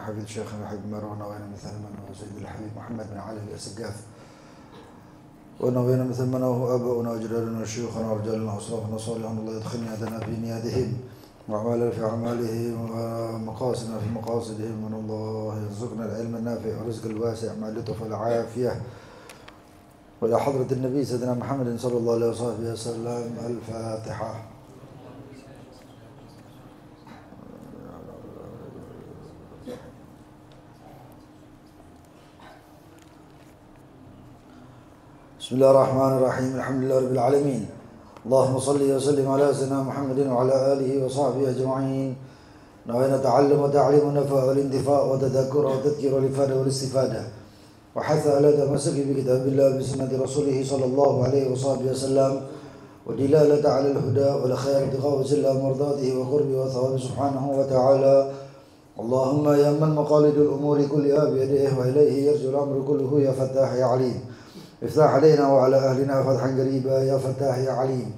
حفيد شيخنا الحبيب مروان ونوينا مثل من هو سيد الحبيب محمد بن علي الأسقاف ونوينا مثل من هو أباؤنا وأجدادنا وشيوخنا ورجالنا وأصلافنا صالحا الله يدخلنا يدنا في نيادهم وأعمالنا في أعمالهم ومقاصدنا في مقاصدهم من الله يرزقنا العلم النافع والرزق الواسع مع اللطف والعافية وإلى حضرة النبي سيدنا محمد صلى الله عليه وسلم. الفاتحة. بسم الله الرحمن الرحيم. الحمد لله رب العالمين. اللهم صل وسلم على سيدنا محمد وعلى آله وصحبه أجمعين. نوينا تعلم وتعليم النفع والانتفاع وتذكر وتذكير والإفادة والاستفادة وحث على تمسك بكتاب الله بسنة رسوله صلى الله عليه وصحبه وسلم ودلالة على الهدى والخير ابتغاء وسل مرضاته وقربه وثوابه سبحانه وتعالى. اللهم يا من مقاليد الأمور كلها بيده وإليه يرجع الأمر كله يا فتاح يا عليم افتح علينا وعلى أهلنا فتحا قريبا يا فتاح يا عليم.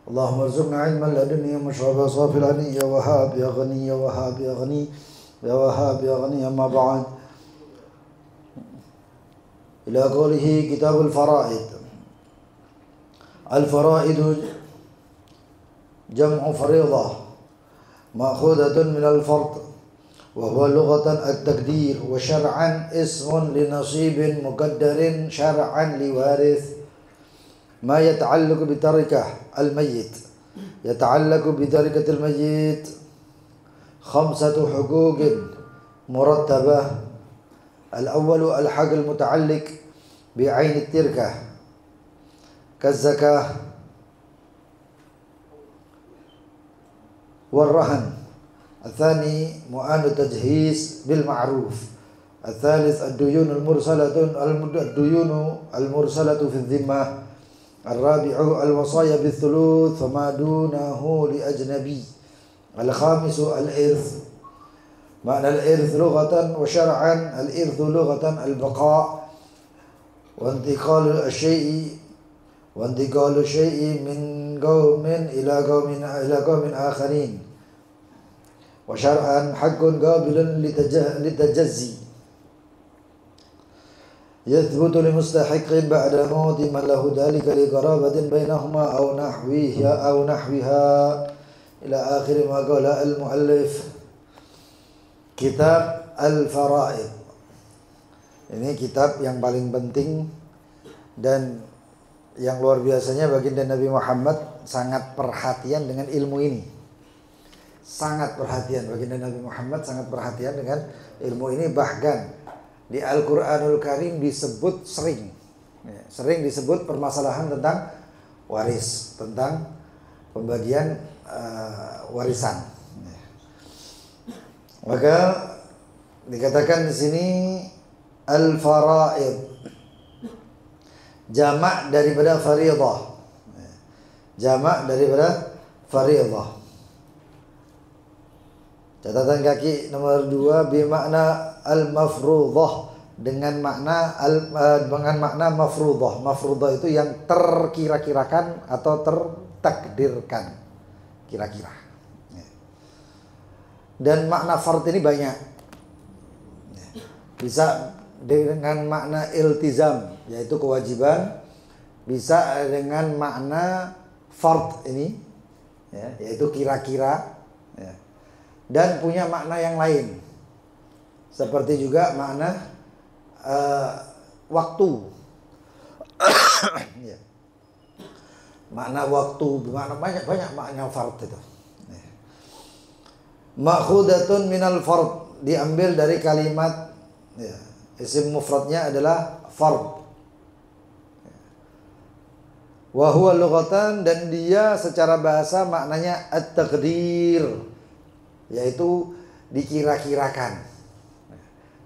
اللهم ارزقنا علما لدنيا مشربا صافي الغني يا وهاب يا غني يا وهاب يا غني يا وهاب يا غني. أما بعد، إلى قوله كتاب الفرائض. الفرائض جمع فريضة مأخوذة من الفرض وهو لغة التقدير وشرعا اسم لنصيب مقدر شرعا لوارث ما يتعلق بتركة الميت. يتعلق بتركة الميت 5 حقوق مرتبة. الأول الحق المتعلق بعين التركة كالزكاة والرهن. الثاني معان التجهيز بالمعروف. الثالث الديون المرسلة في الذمة. الرابع الوصايا بالثلث وما دونه لأجنبي. الخامس الإرث. معنى الإرث لغة وشرعا الإرث لغة البقاء وانتقال الشيء من قوم إلى قوم آخرين. وشرعا حق قابل للتجزي يثبت لمستحق بعد موت من له ذلك لقرابة بينهما أو نحوها إلى آخر ما قال المؤلف. Kitab Al-Faraid ini kitab yang paling penting dan yang luar biasanya baginda Nabi Muhammad sangat perhatian dengan ilmu ini. Sangat perhatian, baginda Nabi Muhammad sangat perhatian dengan ilmu ini. Bahkan di Al-Quranul Karim disebut sering disebut permasalahan tentang waris, tentang pembagian warisan. Maka dikatakan di sini al-faraid jamak daripada fariidah. Jamak daripada fariidah. Catatan kaki nomor 2 bermakna al-mafruḍah dengan makna mafruḍah. Mafruḍah itu yang terkira-kirakan atau tertakdirkan kira-kira. Dan makna fard ini banyak. Bisa dengan makna iltizam yaitu kewajiban, bisa dengan makna fard ini yaitu kira-kira, dan punya makna yang lain seperti juga makna waktu. Makna waktu, makna banyak makna fard itu. Ma'khudatun minal fard, diambil dari kalimat isim mufradnya adalah fard. Wa huwa lughatan, dan dia secara bahasa maknanya at-taqdir, yaitu dikira-kirakan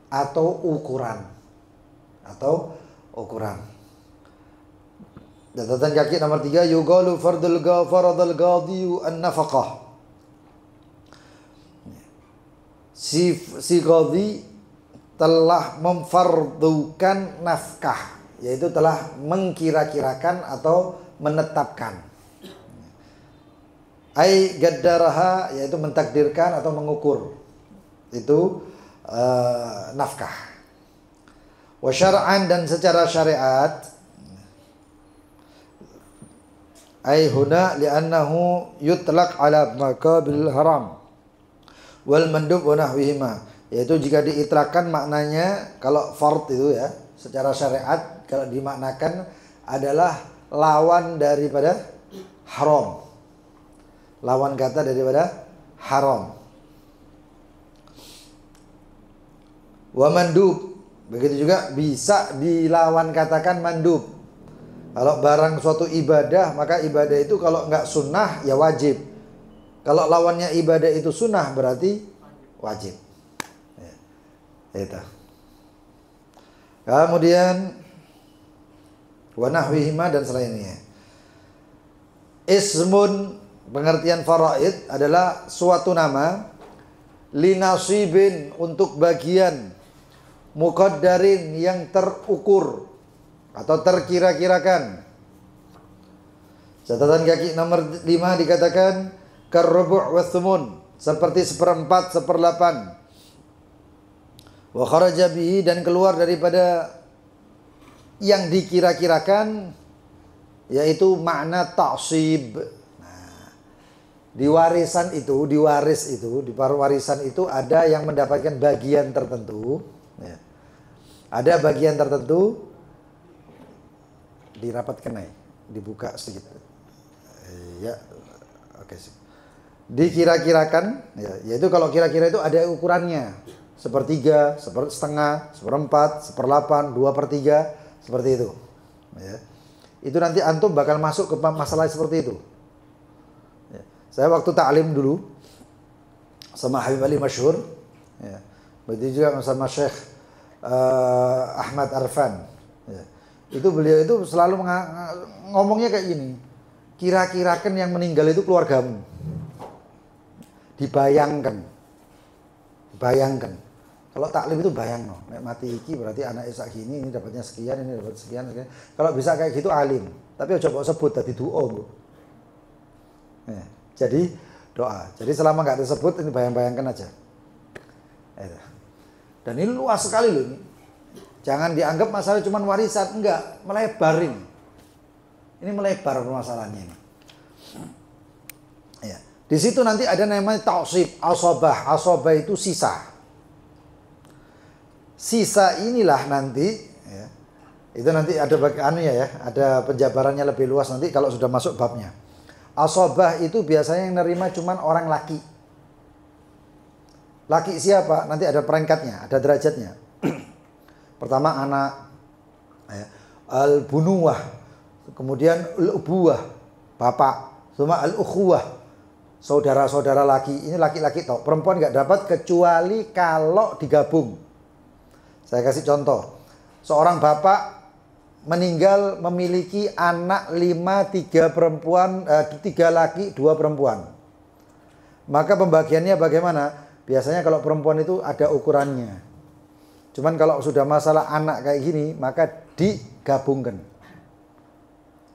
atau ukuran. Catatan kaki nomor 3 yuqalu faradul qadhi an-nafaqah. Si qadhi telah memfardukan nafkah, yaitu telah mengkira-kirakan atau menetapkan. Ai gaddaraha, yaitu mentakdirkan atau mengukur. Itu nafkah. Wa syar'an, dan secara syariat, ay huna li'annahu yutlaq ala maqabil haram wal mandub wa nahwihima, yaitu jika diitlakkan maknanya kalau fard itu ya secara syariat kalau dimaknakan adalah lawan daripada haram, lawan kata daripada haram. Wa mandub, begitu juga bisa dilawan katakan mandub. Kalau barang suatu ibadah, maka ibadah itu kalau nggak sunnah ya wajib. Kalau lawannya ibadah itu sunnah berarti wajib. Ya, itu. Kemudian wa nahwihima, dan selainnya. Ismun, pengertian faraid adalah suatu nama, linasibin, untuk bagian, muqaddarin, yang terukur atau terkira-kirakan. Catatan kaki nomor 5 dikatakan karrubu' wathumun, seperti 1/4, 1/8. Wa kharaja bihi, dan keluar daripada yang dikira-kirakan, yaitu makna ta'sib. Nah, di warisan itu, di warisan itu ada yang mendapatkan bagian tertentu. Ya. Ada bagian tertentu, dirapatkan naik, dibuka sedikit. Ya, oke sih. Dikira-kirakan, ya, yaitu kalau kira-kira itu ada ukurannya, 1/3, 1/2, 1/4, 1/8, 2/3, seperti itu. Ya. Itu nanti antum bakal masuk ke masalah seperti itu. Ya. Saya waktu ta'lim dulu sama Habib Ali Masyhur, ya. Begitu juga sama Syekh Ahmad Arfan, ya. Itu beliau itu selalu ngomongnya kayak gini, kira-kirakan yang meninggal itu keluargamu. Dibayangkan. Kalau taklim itu bayang, no. Nek mati iki berarti anak Isa gini, ini dapatnya sekian, ini dapat sekian. Kalau bisa kayak gitu alim. Tapi coba sebut tadi doa, Bu. Ya, jadi doa. Jadi selama nggak disebut, ini bayang-bayangkan aja. Dan ini luas sekali loh ini. Jangan dianggap masalah cuma warisan, enggak, melebarin. Ini melebar permasalahannya ini. Ya. Di situ nanti ada namanya ta'sib, asobah. Asobah itu sisa. Sisa inilah nanti, ya, itu nanti ada ada penjabarannya lebih luas nanti kalau sudah masuk babnya. Asobah itu biasanya yang nerima cuma orang laki. Laki siapa? Nanti ada peringkatnya, ada derajatnya. Pertama anak, ya, al-bunuwah, kemudian al-ubuwah, bapak, sama al-ukhuwah, saudara-saudara laki. Ini laki-laki toh, perempuan nggak dapat kecuali kalau digabung. Saya kasih contoh, seorang bapak meninggal memiliki anak 5, 3 perempuan, 3 laki, 2 perempuan. Maka pembagiannya bagaimana? Biasanya kalau perempuan itu ada ukurannya. Cuman kalau sudah masalah anak kayak gini, maka digabungkan.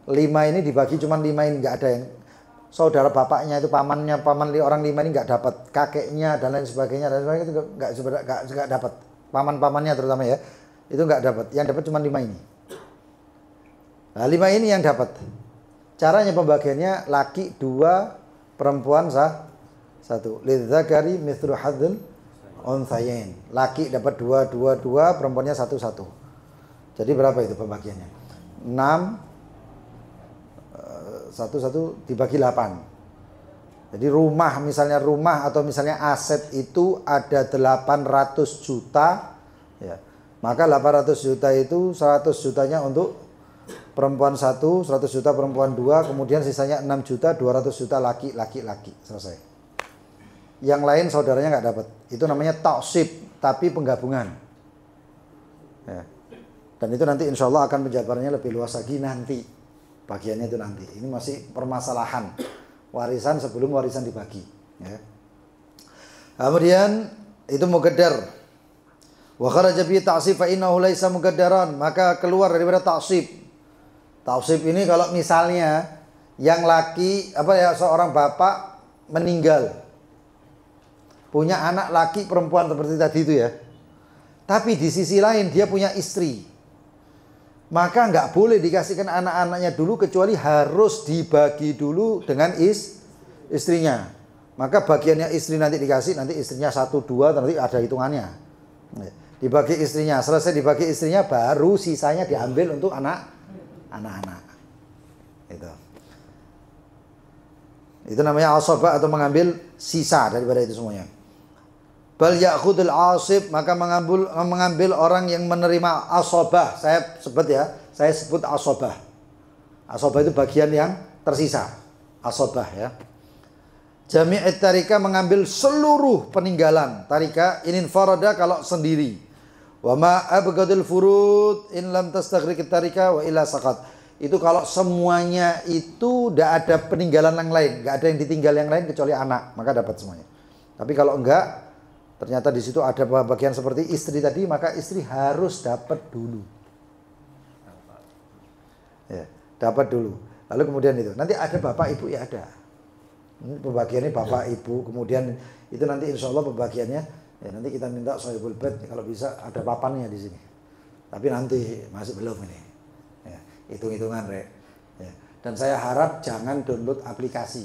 5 ini dibagi, cuman 5 ini nggak ada yang saudara bapaknya itu paman orang 5 ini nggak dapat, kakeknya dan lain sebagainya itu nggak dapat. Paman-pamannya terutama ya, itu nggak dapat. Yang dapat cuma 5 ini. Nah 5 ini yang dapat. Caranya pembagiannya laki 2, perempuan 1. Lidzakari mithlu hadzil unthayain. Laki dapat 2, perempuannya 1. Jadi berapa itu pembagiannya? 6 1 dibagi 8. Jadi rumah atau misalnya aset itu ada 800 juta, ya. Maka 800 juta itu 100 jutanya untuk perempuan 1, 100 juta perempuan 2, kemudian sisanya 6 juta, 200 juta laki. Selesai. Yang lain saudaranya nggak dapat. Itu namanya ta'sib, tapi penggabungan. Ya. Dan itu nanti insya Allah akan penjabarannya lebih luas lagi nanti. Bagiannya itu nanti. Ini masih permasalahan warisan sebelum warisan dibagi. Ya. Kemudian itu mugaddar. Wa kharaja bi ta'sib fa innahu laisa mugaddaran. Maka keluar daripada ta'sib. Ta'sib ini kalau misalnya yang laki seorang bapak meninggal. punya anak laki perempuan seperti tadi itu ya. Tapi di sisi lain dia punya istri. Maka nggak boleh dikasihkan anak-anaknya dulu kecuali harus dibagi dulu dengan istrinya. Maka bagiannya istri nanti dikasih, nanti istrinya 1, 2, nanti ada hitungannya. Dibagi istrinya, selesai dibagi istrinya baru sisanya diambil untuk anak-anak. Itu namanya asabah atau mengambil sisa daripada itu semuanya. Bal ya'khudul asib, maka mengambil orang yang menerima asabah. Saya sebut asabah. Asabah itu bagian yang tersisa. Asabah ya. Jami'at tarika mengambil seluruh peninggalan. Tarika inin farada kalau sendiri. Wa ma abghadul furud in lam tastaghriq tarika wa illa saqat. Itu kalau semuanya itu tidak ada peninggalan yang lain, nggak ada yang ditinggal yang lain kecuali anak, maka dapat semuanya. Tapi kalau enggak, ternyata di situ ada bagian seperti istri tadi, maka istri harus dapat dulu. Ya, dapat dulu. Lalu kemudian itu, nanti ada bapak ibu ya ada. Pembagiannya bapak ibu, kemudian itu nanti insya Allah pembagiannya, ya nanti kita minta sohibul bed kalau bisa ada papannya di sini. Tapi nanti masih belum ini. Hitung-hitungan rek ya. Dan saya harap jangan download aplikasi.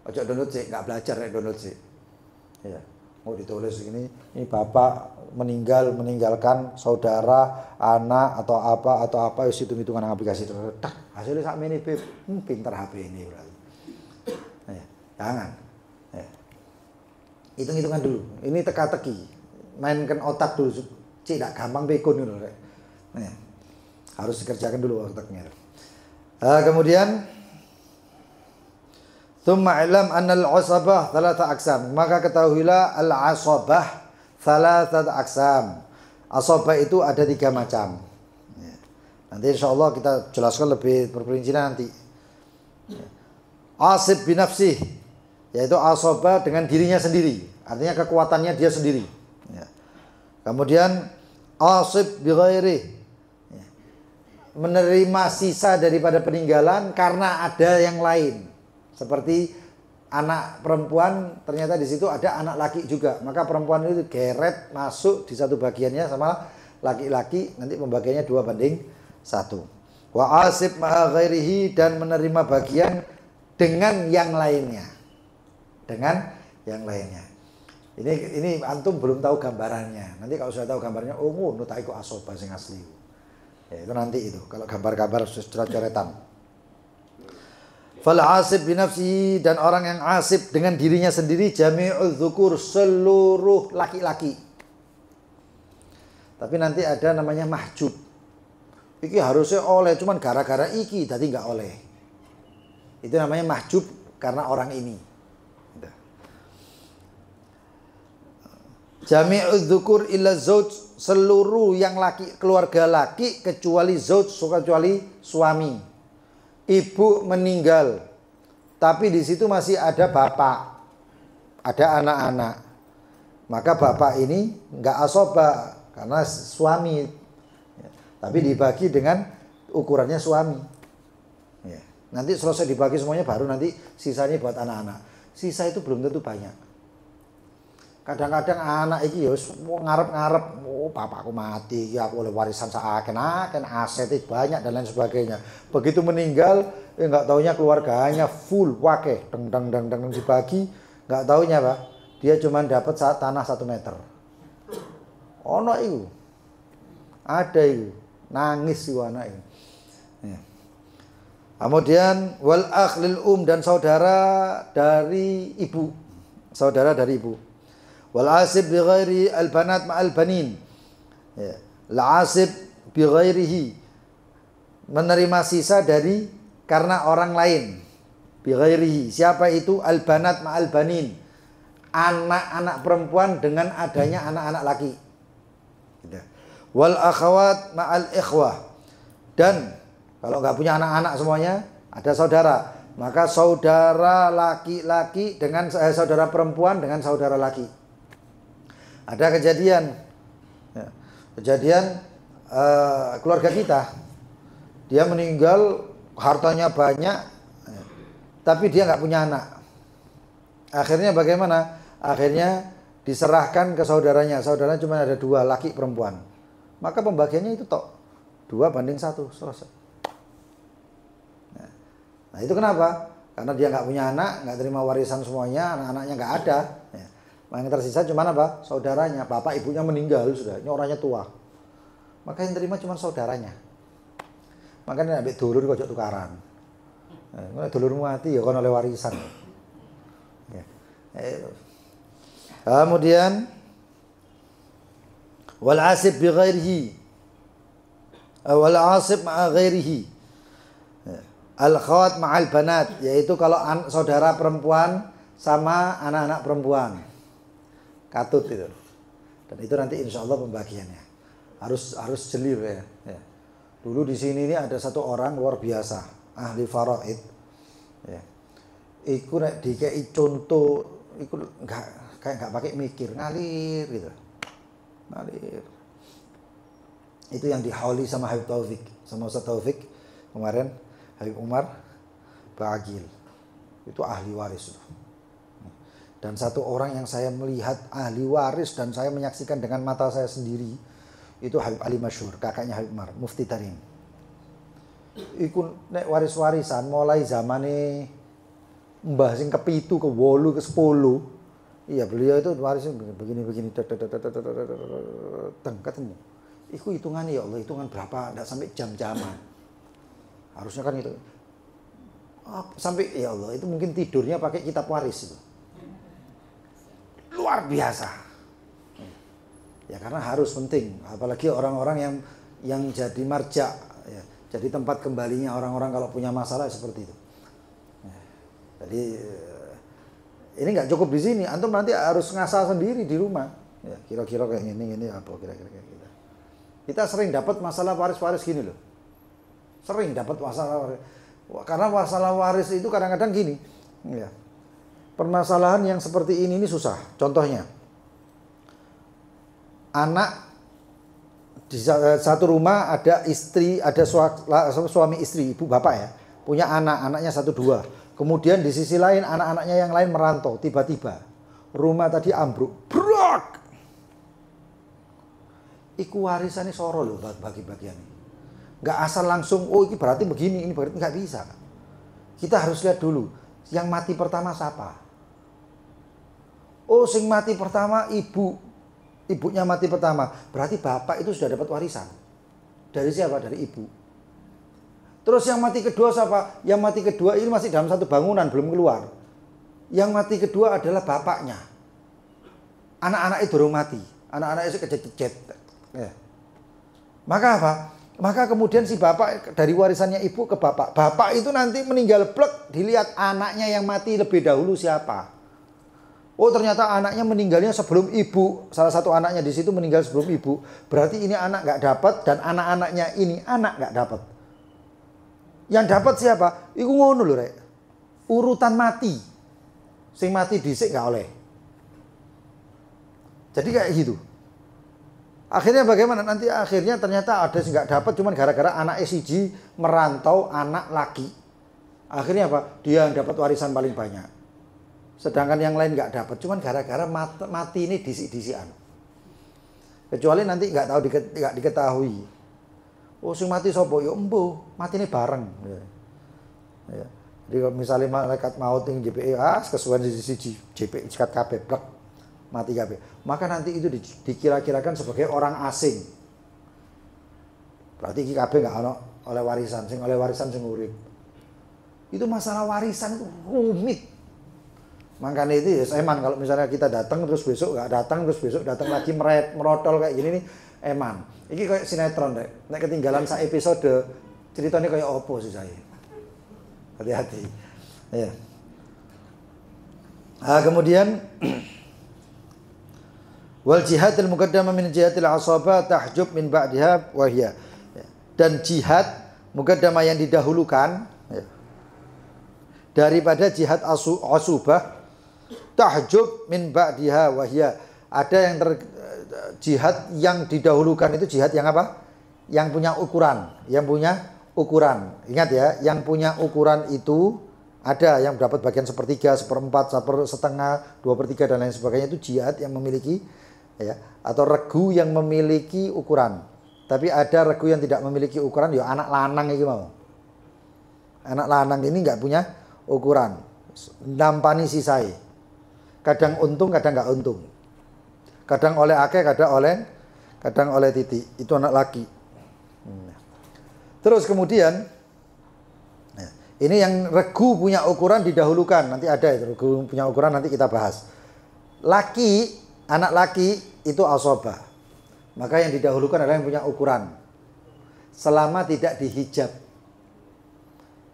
Ojo download sih, nggak belajar rek download sih ya. Mau ditulis ini bapak meninggalkan saudara, anak atau apa hitung-hitungan aplikasi tak hasilnya sak mini beb pinter HP ini berarti ya. Jangan ya. Hitung-hitungan dulu, ini teka-teki, mainkan otak dulu, tidak gampang bekon dulu rek ya. Harus dikerjakan dulu otaknya. Kemudian thumma ilam annal asabah thalatha aqsam. Maka ketahuilah al asabah thalatha aqsam. Asabah itu ada 3 macam. Nanti insyaallah kita jelaskan lebih berperinci nanti. Asib binafsih, yaitu asabah dengan dirinya sendiri, artinya kekuatannya dia sendiri. Kemudian asib bi ghairi, menerima sisa daripada peninggalan karena ada yang lain. Seperti anak perempuan, ternyata di situ ada anak laki juga. Maka perempuan itu geret masuk di satu bagiannya sama laki-laki, nanti pembagiannya 2:1. Wa asib ma'a ghairihi, dan menerima bagian dengan yang lainnya. Dengan yang lainnya. Ini antum belum tahu gambarannya. Nanti kalau sudah tahu gambarnya, oh ngono ta iku asabah sing asli. Ya, itu nanti itu kalau gambar-gambar coret-coretan. Fal asib binafsi, dan orang yang asib dengan dirinya sendiri jami'udz dzukur, seluruh laki-laki. Tapi nanti ada namanya mahjub. Iki harusnya oleh, cuman gara-gara iki tadi nggak oleh. Itu namanya mahjub karena orang ini. Jami'udz dzukur illa zauj, seluruh yang laki, keluarga laki kecuali zauj, kecuali suami. Ibu meninggal, tapi di situ masih ada bapak, ada anak-anak. Maka bapak ini nggak asabah karena suami, tapi dibagi dengan ukurannya suami. Nanti selesai dibagi semuanya baru nanti sisanya buat anak-anak. Sisa itu belum tentu banyak. Kadang-kadang anak iki ya ngarep-ngarep, oh bapakku mati, ya aku oleh warisan seaken-aken, aset banyak dan lain sebagainya. Begitu meninggal, nggak taunya keluarganya full wakeh, deng dibagi, nggak taunya Pak, dia cuma dapat tanah 1 meter. Ono itu, ada itu, nangis itu anak itu. Ya. Kemudian wal akhlil dan saudara dari ibu, saudara dari ibu. Wal asib bi ghairi al banat ma'al banin. Ya. Al asib bi ghairihi, menerima sisa dari karena orang lain. Bi ghairihi, siapa itu? Al banat ma'al banin, anak-anak perempuan dengan adanya anak-anak laki. Gitu. Wal akhawat ma'al ikhwah, dan kalau nggak punya anak-anak semuanya ada saudara, maka saudara laki-laki dengan saudara perempuan dengan saudara laki. Ada kejadian keluarga kita, dia meninggal, hartanya banyak, tapi dia nggak punya anak. Akhirnya bagaimana? Akhirnya diserahkan ke saudaranya. Saudaranya cuma ada 2, laki perempuan. Maka pembagiannya itu tok. 2:1, selesai. Nah itu kenapa? Karena dia nggak punya anak, nggak terima warisan semuanya, anak-anaknya nggak ada. Ya. Yang tersisa cuma apa? Saudaranya. Bapak ibunya meninggal sudah, ini orangnya tua. Maka yang terima cuma saudaranya. Makanya ambil dulur kok tukaran. Nah, dulurmu mati ya kan oleh warisan. Ya. Kemudian wal asib bi ghairihi. Wal asib ma'a ghairihi. Al-khawat ma'al banat, yaitu kalau saudara perempuan sama anak-anak perempuan. Katut itu. Dan itu nanti insya Allah pembagiannya. Harus jeli ya. Dulu di sini ini ada satu orang luar biasa, ahli faraid. Ya. Iku nek dikei contoh, iku kayak nggak pakai mikir, ngalir gitu. Ngalir. Itu yang dihauli sama Habib Taufik, sama Ustaz Taufik kemarin. Habib Umar Bagil itu ahli waris. Dan satu orang yang saya melihat ahli waris dan saya menyaksikan dengan mata saya sendiri itu Habib Ali Masyhur, kakaknya Habib Umar, Mufti Tarim. Iku nek waris-warisan mulai zamane Mbah sing ke-7 ke-8 ke-10. Iya, beliau itu warisnya begini ketemu. Iku hitungan ya Allah, hitungan berapa, enggak sampai jam-jaman. Harusnya kan itu sampai ya Allah itu mungkin tidurnya pakai kitab waris itu luar biasa ya, karena harus penting, apalagi orang-orang yang jadi marja ya, jadi tempat kembalinya orang-orang kalau punya masalah seperti itu. Jadi ini nggak cukup di sini, antum nanti harus ngasah sendiri di rumah ya, kira-kira kayak gini apa kira-kira kayak gitu. Kita sering dapat masalah waris-waris gini loh. Sering dapat masalah waris. Karena masalah waris itu kadang-kadang gini. Ya. Permasalahan yang seperti ini susah. Contohnya. Anak di satu rumah ada istri, ada suami istri, ibu bapak ya. Punya anak, anaknya 1, 2. Kemudian di sisi lain anak-anaknya yang lain merantau. Tiba-tiba rumah tadi ambruk. Brak! Iku warisannya soro loh bagi-bagian. Nggak asal langsung, oh ini berarti begini, ini berarti nggak bisa. Kita harus lihat dulu, yang mati pertama siapa? Oh, sing mati pertama ibunya mati pertama. Berarti bapak itu sudah dapat warisan. Dari siapa? Dari ibu. Terus yang mati kedua siapa? Yang mati kedua ini masih dalam satu bangunan, belum keluar. Yang mati kedua adalah bapaknya. Anak-anak itu baru mati. Anak-anak itu kecet-kecet. Ya. Maka apa? Maka kemudian si bapak dari warisannya ibu ke bapak. Bapak itu nanti meninggal plek, dilihat anaknya yang mati lebih dahulu siapa. Oh ternyata anaknya meninggalnya sebelum ibu. Salah satu anaknya di situ meninggal sebelum ibu. Berarti ini anak nggak dapat dan anak-anaknya ini anak nggak dapat. Yang dapat siapa? Iku ngono lho rek. Urutan mati. Sing mati dhisik nggak oleh. Jadi kayak gitu. Akhirnya bagaimana? Nanti akhirnya ternyata ada yang nggak dapat cuman gara-gara anak SIG merantau anak laki. Akhirnya apa? Dia yang dapat warisan paling banyak. Sedangkan yang lain nggak dapat cuman gara-gara mati ini disik-disikan. Kecuali nanti nggak tahu nggak diketahui. Oh sing mati sapa? Ya embuh, matine bareng. Ya. Jadi kalau misalnya malaikat maut yang JPE kesuwen siji JPE sikat kabeh plek mati kabeh. Maka nanti itu dikira-kirakan sebagai orang asing. Berarti iki kabeh enggak ono oleh warisan, sing oleh warisan sing urip. Itu masalah warisan itu rumit. Makanya itu ya eman kalau misalnya kita datang terus besok enggak datang terus besok datang lagi merotol kayak gini nih eman. Iki kayak sinetron deh. Nek ketinggalan sak episode ceritanya kayak opo sih saya. Hati-hati. Ya. Kemudian wal jihadil muqaddamah min jihadil asabah tahjub min ba'diha wa hiya. Dan jihad muqaddamah yang didahulukan ya, daripada jihad asubah tahjub min ba'diha wa hiya. Ada yang jihad yang didahulukan itu jihad yang apa? Yang punya ukuran, Ingat ya, yang punya ukuran itu Ada yang dapat bagian 1/3, 1/4, 1/2, 2/3 dan lain sebagainya, itu jihad yang memiliki ya, atau regu yang memiliki ukuran. Tapi ada regu yang tidak memiliki ukuran, ya anak lanang iki mau. Anak lanang ini nggak punya ukuran. Nampani sisai. Kadang untung, kadang nggak untung. Kadang oleh akeh, kadang oleh titik. Itu anak laki. Terus kemudian ini yang regu punya ukuran didahulukan. Nanti ada itu regu punya ukuran, nanti kita bahas. Laki, anak laki itu asobah. Maka yang didahulukan adalah yang punya ukuran. Selama tidak dihijab.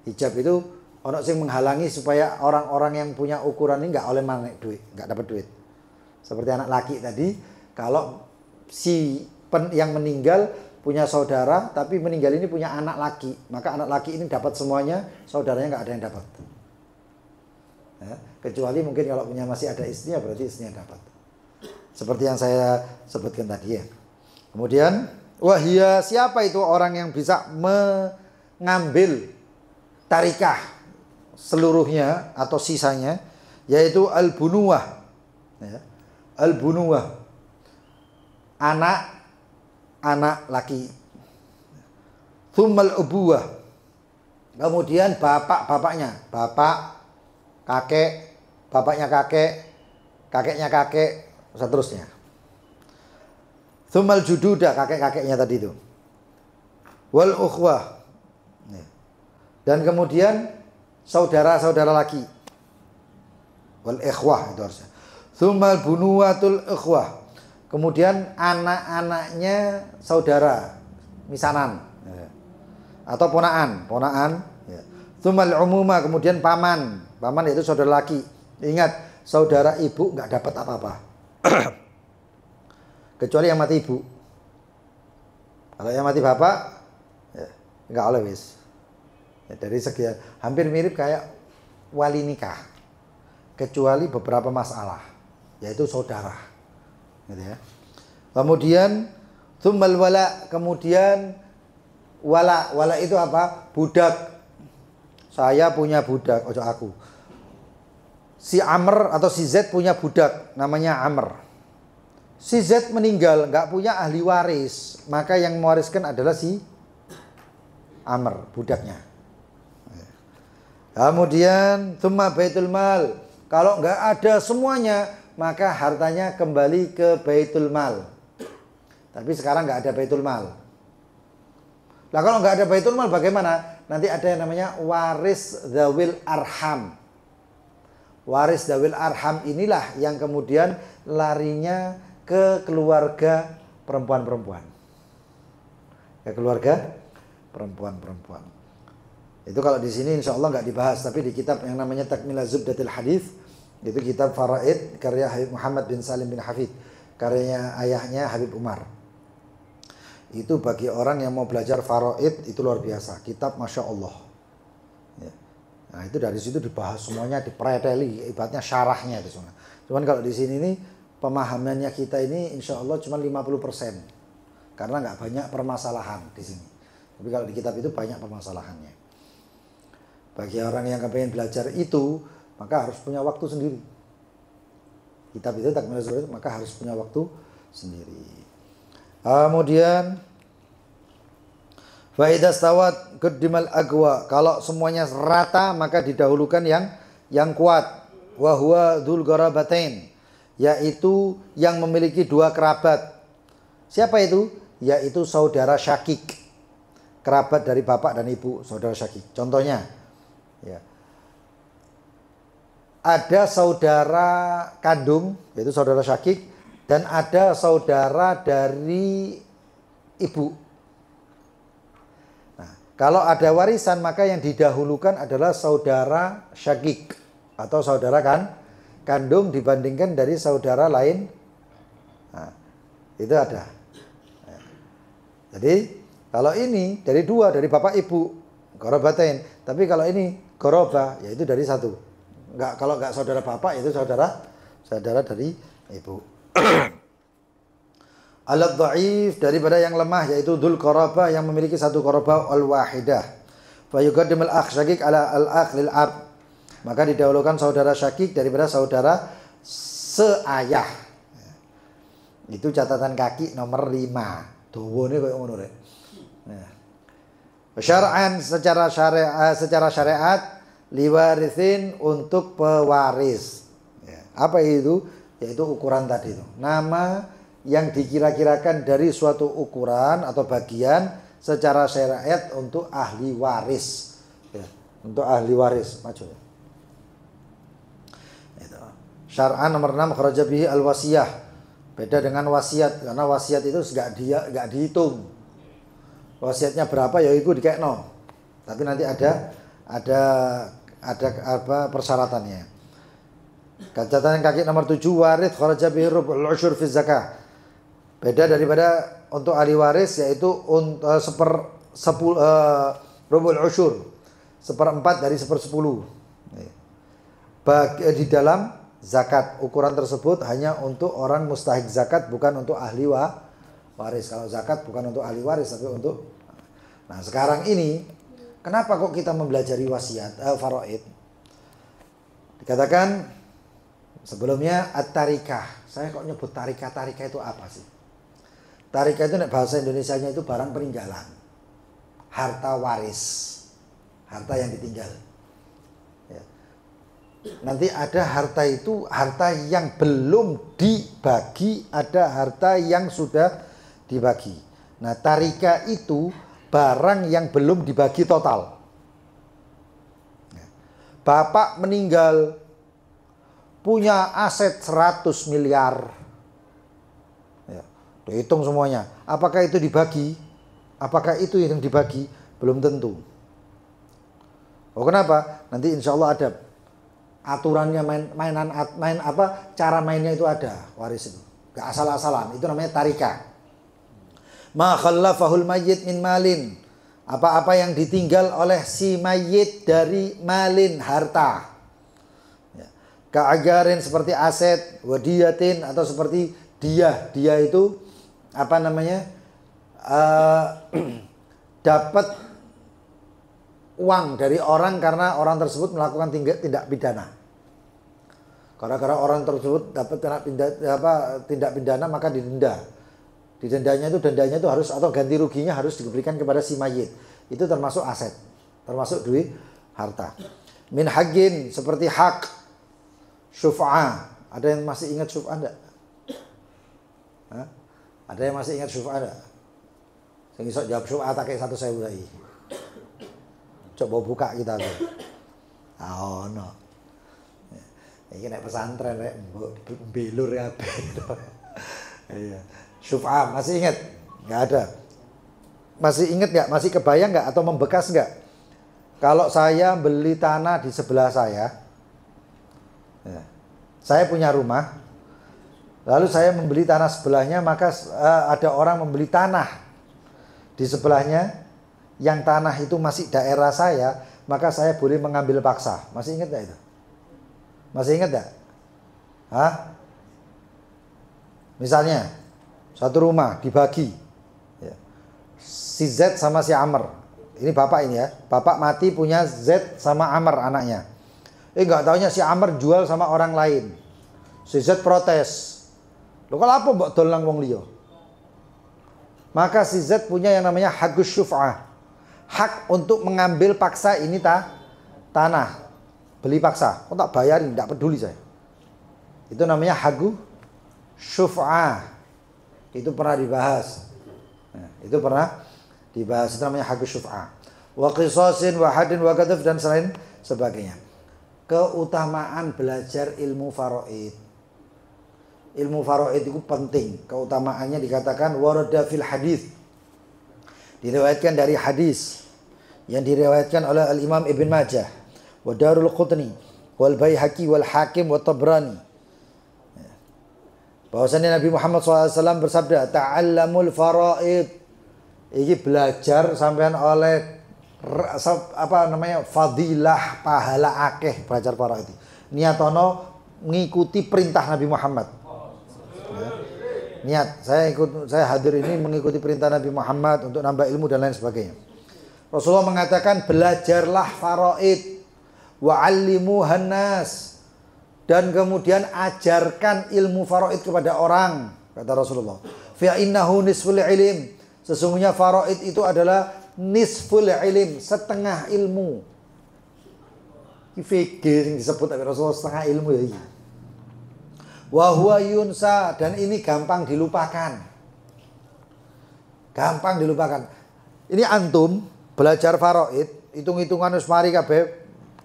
Hijab itu ono sing menghalangi supaya orang-orang yang punya ukuran ini nggak oleh manek duit, nggak dapat duit. Seperti anak laki tadi, kalau si yang meninggal punya saudara, tapi meninggal ini punya anak laki, maka anak laki ini dapat semuanya, saudaranya nggak ada yang dapat. Ya, kecuali mungkin kalau punya masih ada istrinya, berarti istrinya dapat. Seperti yang saya sebutkan tadi ya. Kemudian, wahia, siapa itu orang yang bisa mengambil tarikah seluruhnya atau sisanya, yaitu al-bunuwah. Ya. Al-bunuwah, anak laki. Tsummal ubuwah, kemudian bapaknya, bapak, kakek, bapaknya kakek, kakeknya kakek, seterusnya. Tsummal jududa, kakek-kakeknya tadi itu. Wal ukhwah, dan kemudian saudara-saudara laki. Wal ikhwah itu harusnya. Tsummal bunuwatul ikhwah, kemudian anak-anaknya saudara, misanan atau ponaan. Tsummal umuma, kemudian paman yaitu saudara laki. Ingat, saudara ibu nggak dapat apa-apa. Kecuali yang mati ibu. Kalau yang mati bapak, ya, nggak oleh wis. Ya, dari segi hampir mirip kayak wali nikah, kecuali beberapa masalah, yaitu saudara. Gitu ya. Kemudian tsummal wala, kemudian wala itu apa? Budak. Saya punya budak, ojo aku. Si Amr atau si Z punya budak, namanya Amr. Si Z meninggal, nggak punya ahli waris, maka yang mewariskan adalah si Amr, budaknya. Kemudian tsumma baitul mal, kalau nggak ada semuanya, maka hartanya kembali ke baitul mal. Tapi sekarang nggak ada baitul mal. Nah kalau nggak ada baitul mal bagaimana? Nanti ada yang namanya waris dzawil arham. Waris dzawil arham inilah yang kemudian larinya ke keluarga perempuan-perempuan. Ke keluarga perempuan-perempuan. Itu kalau di sini insya Allah nggak dibahas, tapi di kitab yang namanya Takmilah Zubdatil Hadits, itu kitab Faraid karya Habib Muhammad bin Salim bin Hafid, karyanya ayahnya Habib Umar. Itu bagi orang yang mau belajar Faraid itu luar biasa, kitab Masya Allah. Ya. Nah itu dari situ dibahas semuanya, dipreteli, ibaratnya syarahnya itu semua. Cuman kalau di sini nih pemahamannya kita ini insya Allah cuma 50%, karena nggak banyak permasalahan di sini. Tapi kalau di kitab itu banyak permasalahannya. Bagi orang yang kepengen belajar itu, maka harus punya waktu sendiri. Kitab itu Takmilah Zubdatil, maka harus punya waktu sendiri. Kemudian fa idza stawat qaddimal aqwa, kalau semuanya rata maka didahulukan yang kuat. Wa huwa dzul gharabatain, yaitu yang memiliki dua kerabat. Siapa itu? Yaitu saudara syakik, kerabat dari bapak dan ibu, saudara syakik. Contohnya, ya, ada saudara kandung, yaitu saudara syakik, dan ada saudara dari ibu. Nah, kalau ada warisan maka yang didahulukan adalah saudara syakik atau saudara kandung dibandingkan dari saudara lain. Nah, itu ada. Jadi kalau ini dari dua, dari bapak ibu, gorobatain. Tapi kalau ini goroba, yaitu dari satu. Kalau nggak saudara bapak, itu saudara dari ibu. Alat dhaif, daripada yang lemah, yaitu dzul qarabah, yang memiliki satu qarabah al wahidah. Fa yuqaddimul akh syakik ala al akh lil ab. maka didahulukan saudara syakik daripada saudara seayah. Itu catatan kaki nomor 5. Dawane koyo ngono rek. Nah. Syar'an secara syariat liwarithin untuk pewaris. Ya. Apa itu? Yaitu ukuran tadi itu. Nama yang dikira-kirakan dari suatu ukuran atau bagian secara syariat untuk ahli waris. Ya. Untuk ahli waris. Maju. Itu. Syar'an nomor 6 kharaja bihi al-wasiyah. Beda dengan wasiat, karena wasiat itu enggak dihitung. Wasiatnya berapa ya itu dikekno. Tapi nanti ada apa persyaratannya. Catatan kaki nomor 7 waris kharaja bihi rub'ul usyur fi zakah. Beda daripada untuk ahli waris yaitu rub'ul usyur. 1/4 dari 1/10. Di dalam zakat, ukuran tersebut hanya untuk orang mustahik zakat, bukan untuk ahli waris. Kalau zakat bukan untuk ahli waris, tapi untuk. Nah sekarang ini, kenapa kok kita mempelajari wasiat, faraid? Dikatakan sebelumnya at-tarikah. Saya kok nyebut tarikah? Tarikah itu apa sih? Tarikah itu bahasa Indonesianya itu barang peninggalan, harta waris, harta yang ditinggal. Nanti ada harta itu, harta yang belum dibagi, ada harta yang sudah dibagi. Nah, tarika itu barang yang belum dibagi total. Bapak meninggal, punya aset 100 miliar. Ya, dihitung semuanya. Apakah itu dibagi? Apakah itu yang dibagi? Belum tentu. Oh, kenapa? Nanti insya Allah ada aturannya, cara mainnya itu ada, waris itu. Gak asal-asalan, itu namanya tarika. Ma khallafahul mayyit min malin. Apa-apa yang ditinggal oleh si mayyit dari malin, harta. Ya. Ka'agarin seperti aset, wadiyatin atau seperti dia. Dia itu apa namanya? Dapat uang dari orang karena orang tersebut melakukan tindak pidana. Gara-gara orang tersebut dapat tindak pidana maka didenda. Dendanya itu harus, atau ganti ruginya harus diberikan kepada si mayit. Itu termasuk aset, termasuk duit, harta. Min haqqin seperti hak, syuf'ah. Ada yang masih ingat syuf'ah enggak? Ada yang masih ingat syuf'ah enggak? Sing iso jawab syuf'ah tak kayak 1.000 lagi. Coba buka kita tuh. Oh no. Ini nek pesantren rek belur kabeh. Iya. Syuf'ah masih ingat? Enggak ada. Masih ingat enggak? Masih kebayang enggak atau membekas enggak? Kalau saya beli tanah di sebelah saya. Ya, saya punya rumah. Lalu saya membeli tanah sebelahnya, maka ada orang membeli tanah di sebelahnya. Yang tanah itu masih daerah saya, maka saya boleh mengambil paksa. Masih ingat gak itu? Masih ingat gak? Hah? Misalnya, satu rumah dibagi. Ya. Si Z sama si Amr. Ini bapak ini ya. Bapak mati punya Z sama Amr anaknya. Gak taunya si Amr jual sama orang lain. Si Z protes. Loh kalau apa mbak dolang wong liya? Maka si Z punya yang namanya hagus syuf'ah. Hak untuk mengambil paksa ini tanah. Beli paksa. Kok tak bayarin? Tidak peduli saya. Itu namanya hagu syuf'ah. Itu pernah dibahas. Nah, itu pernah dibahas. Itu namanya hagu syuf'ah. Wa qisasin, wa hadin, wa qadhaf, dan selain sebagainya. Keutamaan belajar ilmu faraid. Ilmu faraid itu penting. Keutamaannya dikatakan warada fil hadis. Diriwayatkan dari hadis yang diriwayatkan oleh Al-Imam Ibn Majah, wa Darul Qutni, wal Baihaqi, wal Hakim, wa Tabrani. Bahwasanya Nabi Muhammad SAW bersabda, ta'allamul faraid. Ini belajar sampean oleh fadilah, pahala akeh belajar faraid. Niatono mengikuti perintah Nabi Muhammad. Niat saya hadir ini mengikuti perintah Nabi Muhammad untuk nambah ilmu dan lain sebagainya. Rasulullah mengatakan belajarlah faraid, wa 'allimuhan nas, dan kemudian ajarkan ilmu faraid kepada orang, kata Rasulullah. Fa innahu nisful ilm, sesungguhnya faraid itu adalah nisful ilm, setengah ilmu. Iki fikih yang disebut oleh Rasulullah setengah ilmu ya iki. Wa huwa yunsa, dan ini gampang dilupakan. Gampang dilupakan. Ini antum belajar faraid, hitung-hitungan wis mari kabeh,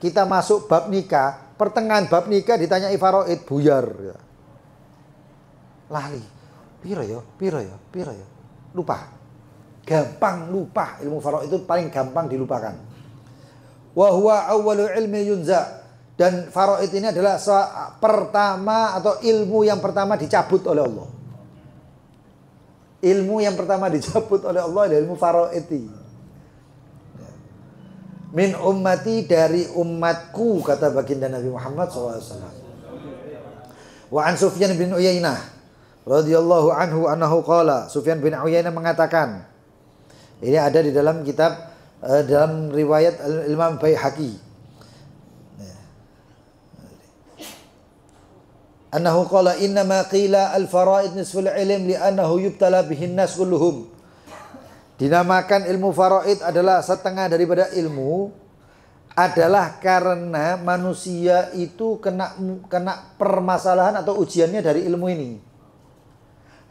kita masuk bab nikah, pertengahan bab nikah ditanyai faraid buyar. Lali. Piro ya? Lupa. Gampang lupa, ilmu faraid itu paling gampang dilupakan. Wa huwa awwalu ilmi yunza, dan faraid ini adalah pertama atau ilmu yang pertama dicabut oleh Allah. Ilmu yang pertama dicabut oleh Allah adalah ilmu faraid. Min ummati, dari umatku, kata baginda Nabi Muhammad SAW. Wa an Sufyan bin Uyainah radhiyallahu anhu annahu qala, Sufyan bin Uyainah mengatakan, ini ada di dalam kitab dalam riwayat Imam Baihaqi, annahu qala innama qila al-faraid nisful ilm li'annahu yubtala bihin nas kulluhum. Dinamakan ilmu faraid adalah setengah daripada ilmu, adalah karena manusia itu kena permasalahan atau ujiannya dari ilmu ini.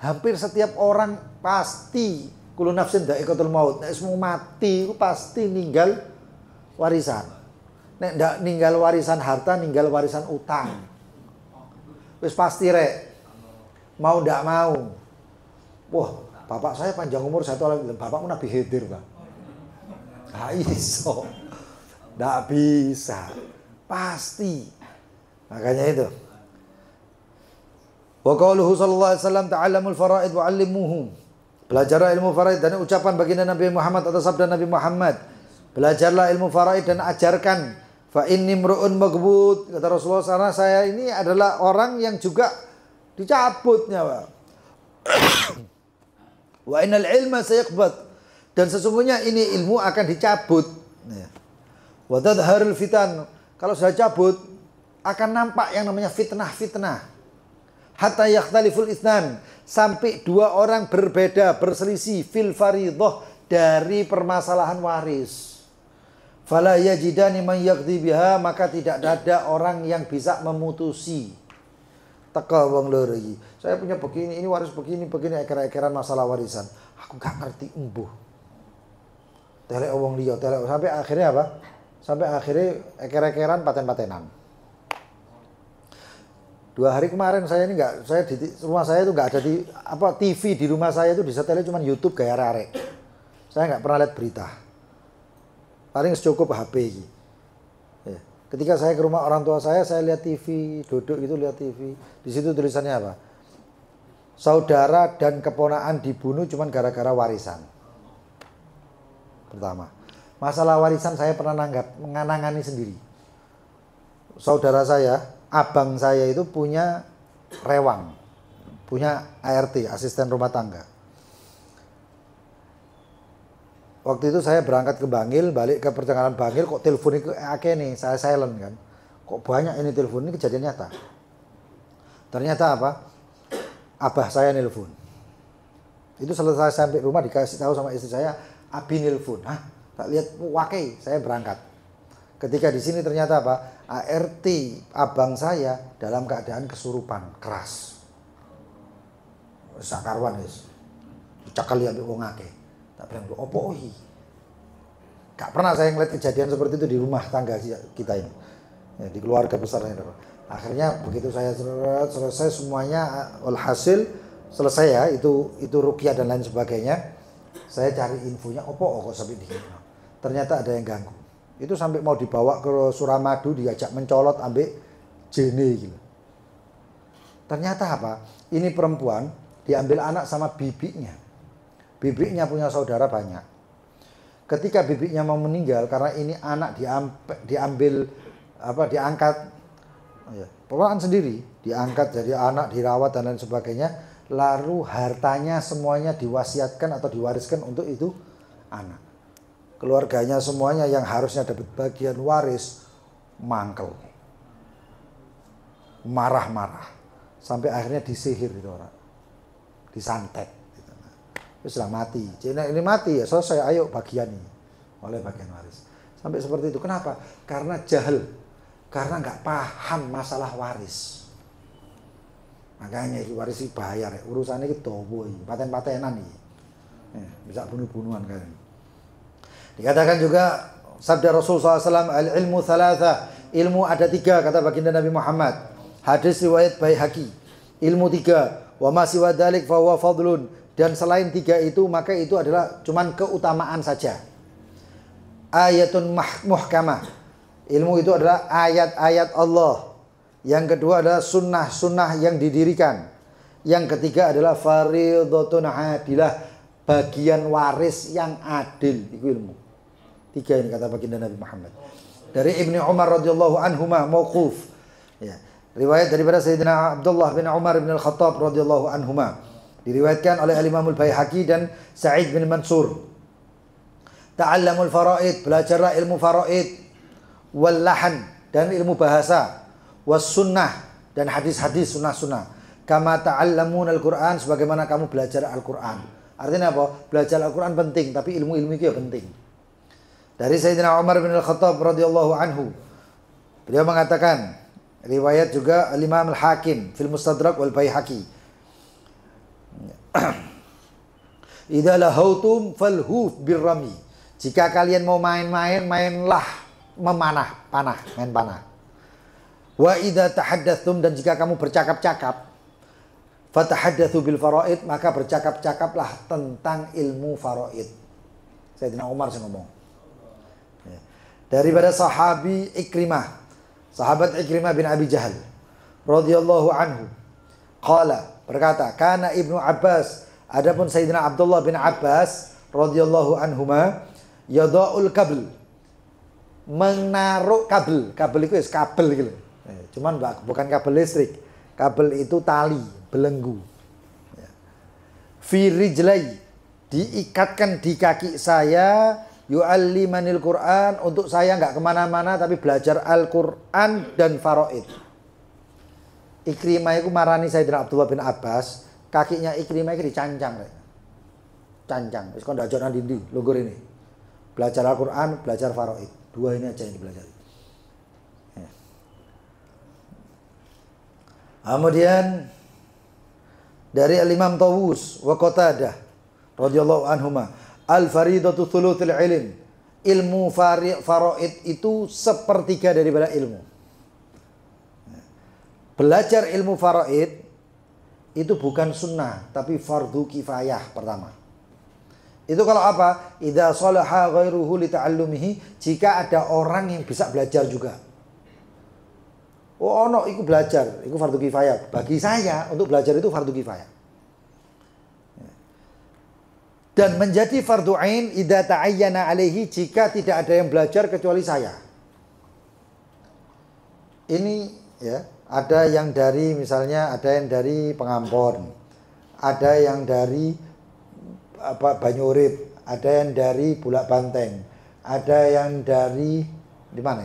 Hampir setiap orang pasti kullu nafsin dha'iqatul maut, nek semua mati itu pasti ninggal warisan. Nek ndak ninggal warisan harta, ninggal warisan utang. Wis pasti rek. Mau ndak mau. Wah, bapak saya panjang umur, saya tolong, bapakmu Nabi Khidir, Pak. Nggak iso. Nggak bisa. Pasti. Makanya itu. Wa qauluhu sallallahu alaihi wasallam ta'allamul faraid wa 'allimuhu. Belajarlah ilmu faraid, dan ucapan baginda Nabi Muhammad atau sabda Nabi Muhammad, belajarlah ilmu faraid dan ajarkan. Fa inni mru'un maghbut, kata Rasulullah, karena saya ini adalah orang yang juga dicabut nyawa. Wa innal ilma sayaqbad, dan sesungguhnya ini ilmu akan dicabut. Wa tadharul fitan, kalau sudah cabut akan nampak yang namanya fitnah-fitnah. Hatta yakhtaliful itsnan, sampai dua orang berbeda, berselisih fil fariidhah, dari permasalahan waris. Fala yajidani man yaqdi biha, maka tidak ada orang yang bisa memutusi. Teka wong loro iki, saya punya begini, ini waris begini, eker-ekeran masalah warisan. Aku gak ngerti embuh. Telek wong liya, telek, sampai akhirnya apa? Sampai akhirnya eker-ekeran paten-patenan. 2 hari kemarin saya ini di rumah saya itu nggak ada TV di rumah saya itu disetelnya cuma YouTube gaya arek. Saya nggak pernah lihat berita. Paling secukup HP ini. Ya. Ketika saya ke rumah orang tua saya lihat TV, duduk gitu lihat TV. Di situ tulisannya apa? Saudara dan keponakan dibunuh cuma gara-gara warisan. Pertama, masalah warisan saya pernah menangani sendiri. Saudara saya, abang saya itu punya rewang, punya ART, asisten rumah tangga. Waktu itu saya berangkat ke Bangil, balik ke perjalanan Bangil, kok telepon ini akeh nih, saya silent kan. Kok banyak ini telepon, ini kejadian nyata. Ternyata apa? Abah saya nelpon. Itu selesai sampai rumah dikasih tahu sama istri saya, Abi nelpon. Hah? Tak lihat wakai, saya berangkat. Ketika di sini ternyata apa? ART abang saya dalam keadaan kesurupan keras. Sakarwan wis. Dicakal ya wong akeh. Tak bilang opo iki. Gak pernah saya ngeliat kejadian seperti itu di rumah tangga kita ini. Ya, di keluarga besar ini. Akhirnya begitu saya selesai semuanya, alhasil selesai ya, itu ruqyah dan lain sebagainya. Saya cari infonya opo kok sampai di. Ternyata ada yang ganggu. Itu sampai mau dibawa ke Suramadu, diajak mencolot ambek jene gitu. Ternyata apa? Ini perempuan diambil anak sama bibinya. Bibinya punya saudara banyak. Ketika bibinya mau meninggal karena ini anak diangkat ya, perempuan sendiri, diangkat jadi anak, dirawat dan lain sebagainya, lalu hartanya semuanya diwasiatkan atau diwariskan untuk itu anak. Keluarganya semuanya yang harusnya dapat bagian waris mangkel. Marah-marah. Sampai akhirnya disihir itu orang. Disantet gitu. Terus lah mati. Ini mati ya selesai, ayo bagian ini. Oleh bagian waris. Sampai seperti itu. Kenapa? Karena jahil. Karena nggak paham masalah waris. Makanya itu waris itu bahaya. Urusannya itu dobo, paten-patenan nih. Bisa bunuh-bunuhan kan. Dikatakan juga sabda Rasul SAW, al-ilmu thalatha. Ilmu ada 3 kata baginda Nabi Muhammad. Hadis riwayat Baihaqi. Ilmu 3. Wa ma siwa dzalik fa huwa fadlun. Dan selain 3 itu maka itu adalah cuman keutamaan saja. Ayatun muhkamah. Ilmu itu adalah ayat-ayat Allah. Yang kedua adalah sunnah-sunnah yang didirikan. Yang ketiga adalah fardhatun adilah, bagian waris yang adil. Itu ilmu. 3 ini kata baginda Nabi Muhammad. Dari Ibnu Umar radhiyallahu anhuma mauquf. Ya. Riwayat daripada Sayyidina Abdullah bin Umar bin Al-Khattab radhiyallahu anhuma. Diriwayatkan oleh Al-Imam Al-Baihaqi dan Sa'id bin Mansur. Ta'allamul faraid, belajarlah ilmu faraid, wal lahan, dan ilmu bahasa, was sunnah, dan hadis-hadis sunnah-sunnah. Kama ta'allamun al-Quran, sebagaimana kamu belajar Al-Quran. Artinya apa? Belajar Al-Quran penting, tapi ilmu-ilmu itu ya penting. Dari Sayyidina Umar bin Al-Khattab radhiyallahu anhu, beliau mengatakan, riwayat juga Al-Imam Al-Hakim fil Mustadrak wal Baihaqi. Idza lahautum falhuf birrami. Jika kalian mau main-main, mainlah memanah, main panah. Wa idza tahaddatsum, dan jika kamu bercakap-cakap, fatahaddatsu bil faraid, maka bercakap-cakaplah tentang ilmu faraid. Sayyidina Umar yang ngomong. Daripada sahabi Ikrimah, sahabat Ikrimah bin Abi Jahal radhiyallahu anhu, qala, berkata, kana Ibnu Abbas, adapun Sayyidina Abdullah bin Abbas radhiyallahu anhuma, yada'ul kabel, menaruh kabel. Kabel itu kabel gitu. Cuman bukan kabel listrik. Kabel itu tali, belenggu. Fi rijlai, diikatkan di kaki saya, yu'allimanil Qur'an, untuk saya nggak kemana-mana tapi belajar Al-Qur'an dan faraid. Ikrimah itu marani Sayyidina Abdullah bin Abbas, kakinya Ikrimah itu dicancang. Cancang, wis kon ndak aja ndi lungguh ini. Belajar Al-Quran, belajar faraid. 2 ini aja yang dipelajari. Ya. Kemudian dari Al-Imam Tawus wa Qatadah radhiyallahu anhuma, al-faridatu thuluthul ilm. Ilmu faraid itu 1/3 daripada ilmu. Belajar ilmu faraid itu bukan sunnah, tapi fardu kifayah pertama. Itu kalau apa? Idza salaha ghairuhu li ta'allumihi, jika ada orang yang bisa belajar juga. Oh, ono iku belajar, iku fardu kifayah. Bagi saya untuk belajar itu fardu kifayah. Dan menjadi fardu ain idza ta'ayyana alaihi, jika tidak ada yang belajar kecuali saya. Ini ya, ada yang dari misalnya ada yang dari Pengampon, ada yang dari Banyurip, ada yang dari Bulak Banteng, ada yang dari di mana?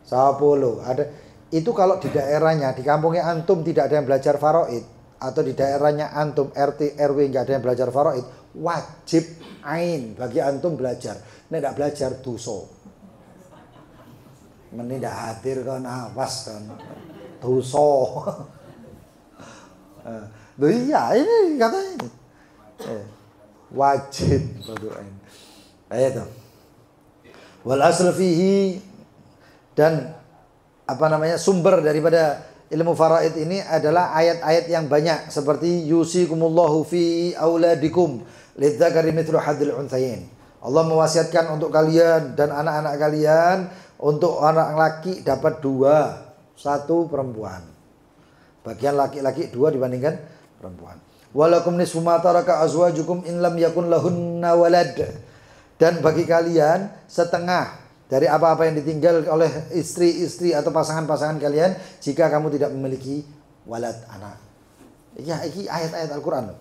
Sawapolo. Ada itu kalau di daerahnya, di kampungnya antum tidak ada yang belajar faraid, atau di daerahnya antum RT RW nggak ada yang belajar faraid, wajib ain bagi antum belajar. Nek tidak belajar dosa. Meni tidak hadir kan awas kan dosa. Loh iya ini katanya. Wajib berdoain. Ayat itu. Wal asl fihi, dan apa namanya sumber daripada ilmu faraid ini adalah ayat-ayat yang banyak seperti yusikumullahu fi auladikum lidzakari mithlu hadzil unthayain. Allah mewasiatkan untuk kalian dan anak-anak kalian, untuk anak laki dapat 2, 1 perempuan. Bagian laki-laki 2 dibandingkan perempuan. Walakum nisfu ma taraka azwajukum in lam yakun lahunna walad. Dan bagi kalian setengah dari apa-apa yang ditinggal oleh istri-istri atau pasangan-pasangan kalian jika kamu tidak memiliki walad, anak. Ya, ini ayat-ayat Al-Quran.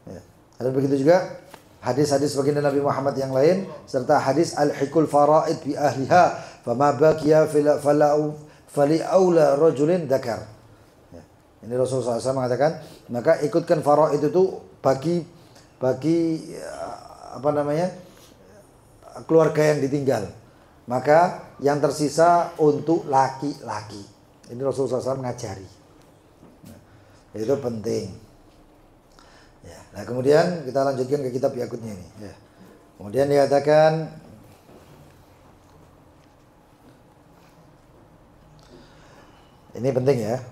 Ya. Dan begitu juga hadis-hadis baginda Nabi Muhammad yang lain, serta hadis al-hikul faraid bi ahliha fama baqiya fali aula rajulin dzakar. Ya. Ini Rasulullah SAW mengatakan, maka ikutkan faraid itu bagi keluarga yang ditinggal. Maka yang tersisa untuk laki-laki. Ini Rasulullah SAW mengajari. Nah, itu penting. Ya. Nah kemudian kita lanjutkan ke kitab berikutnya ini. Ya. Kemudian dikatakan ini penting ya.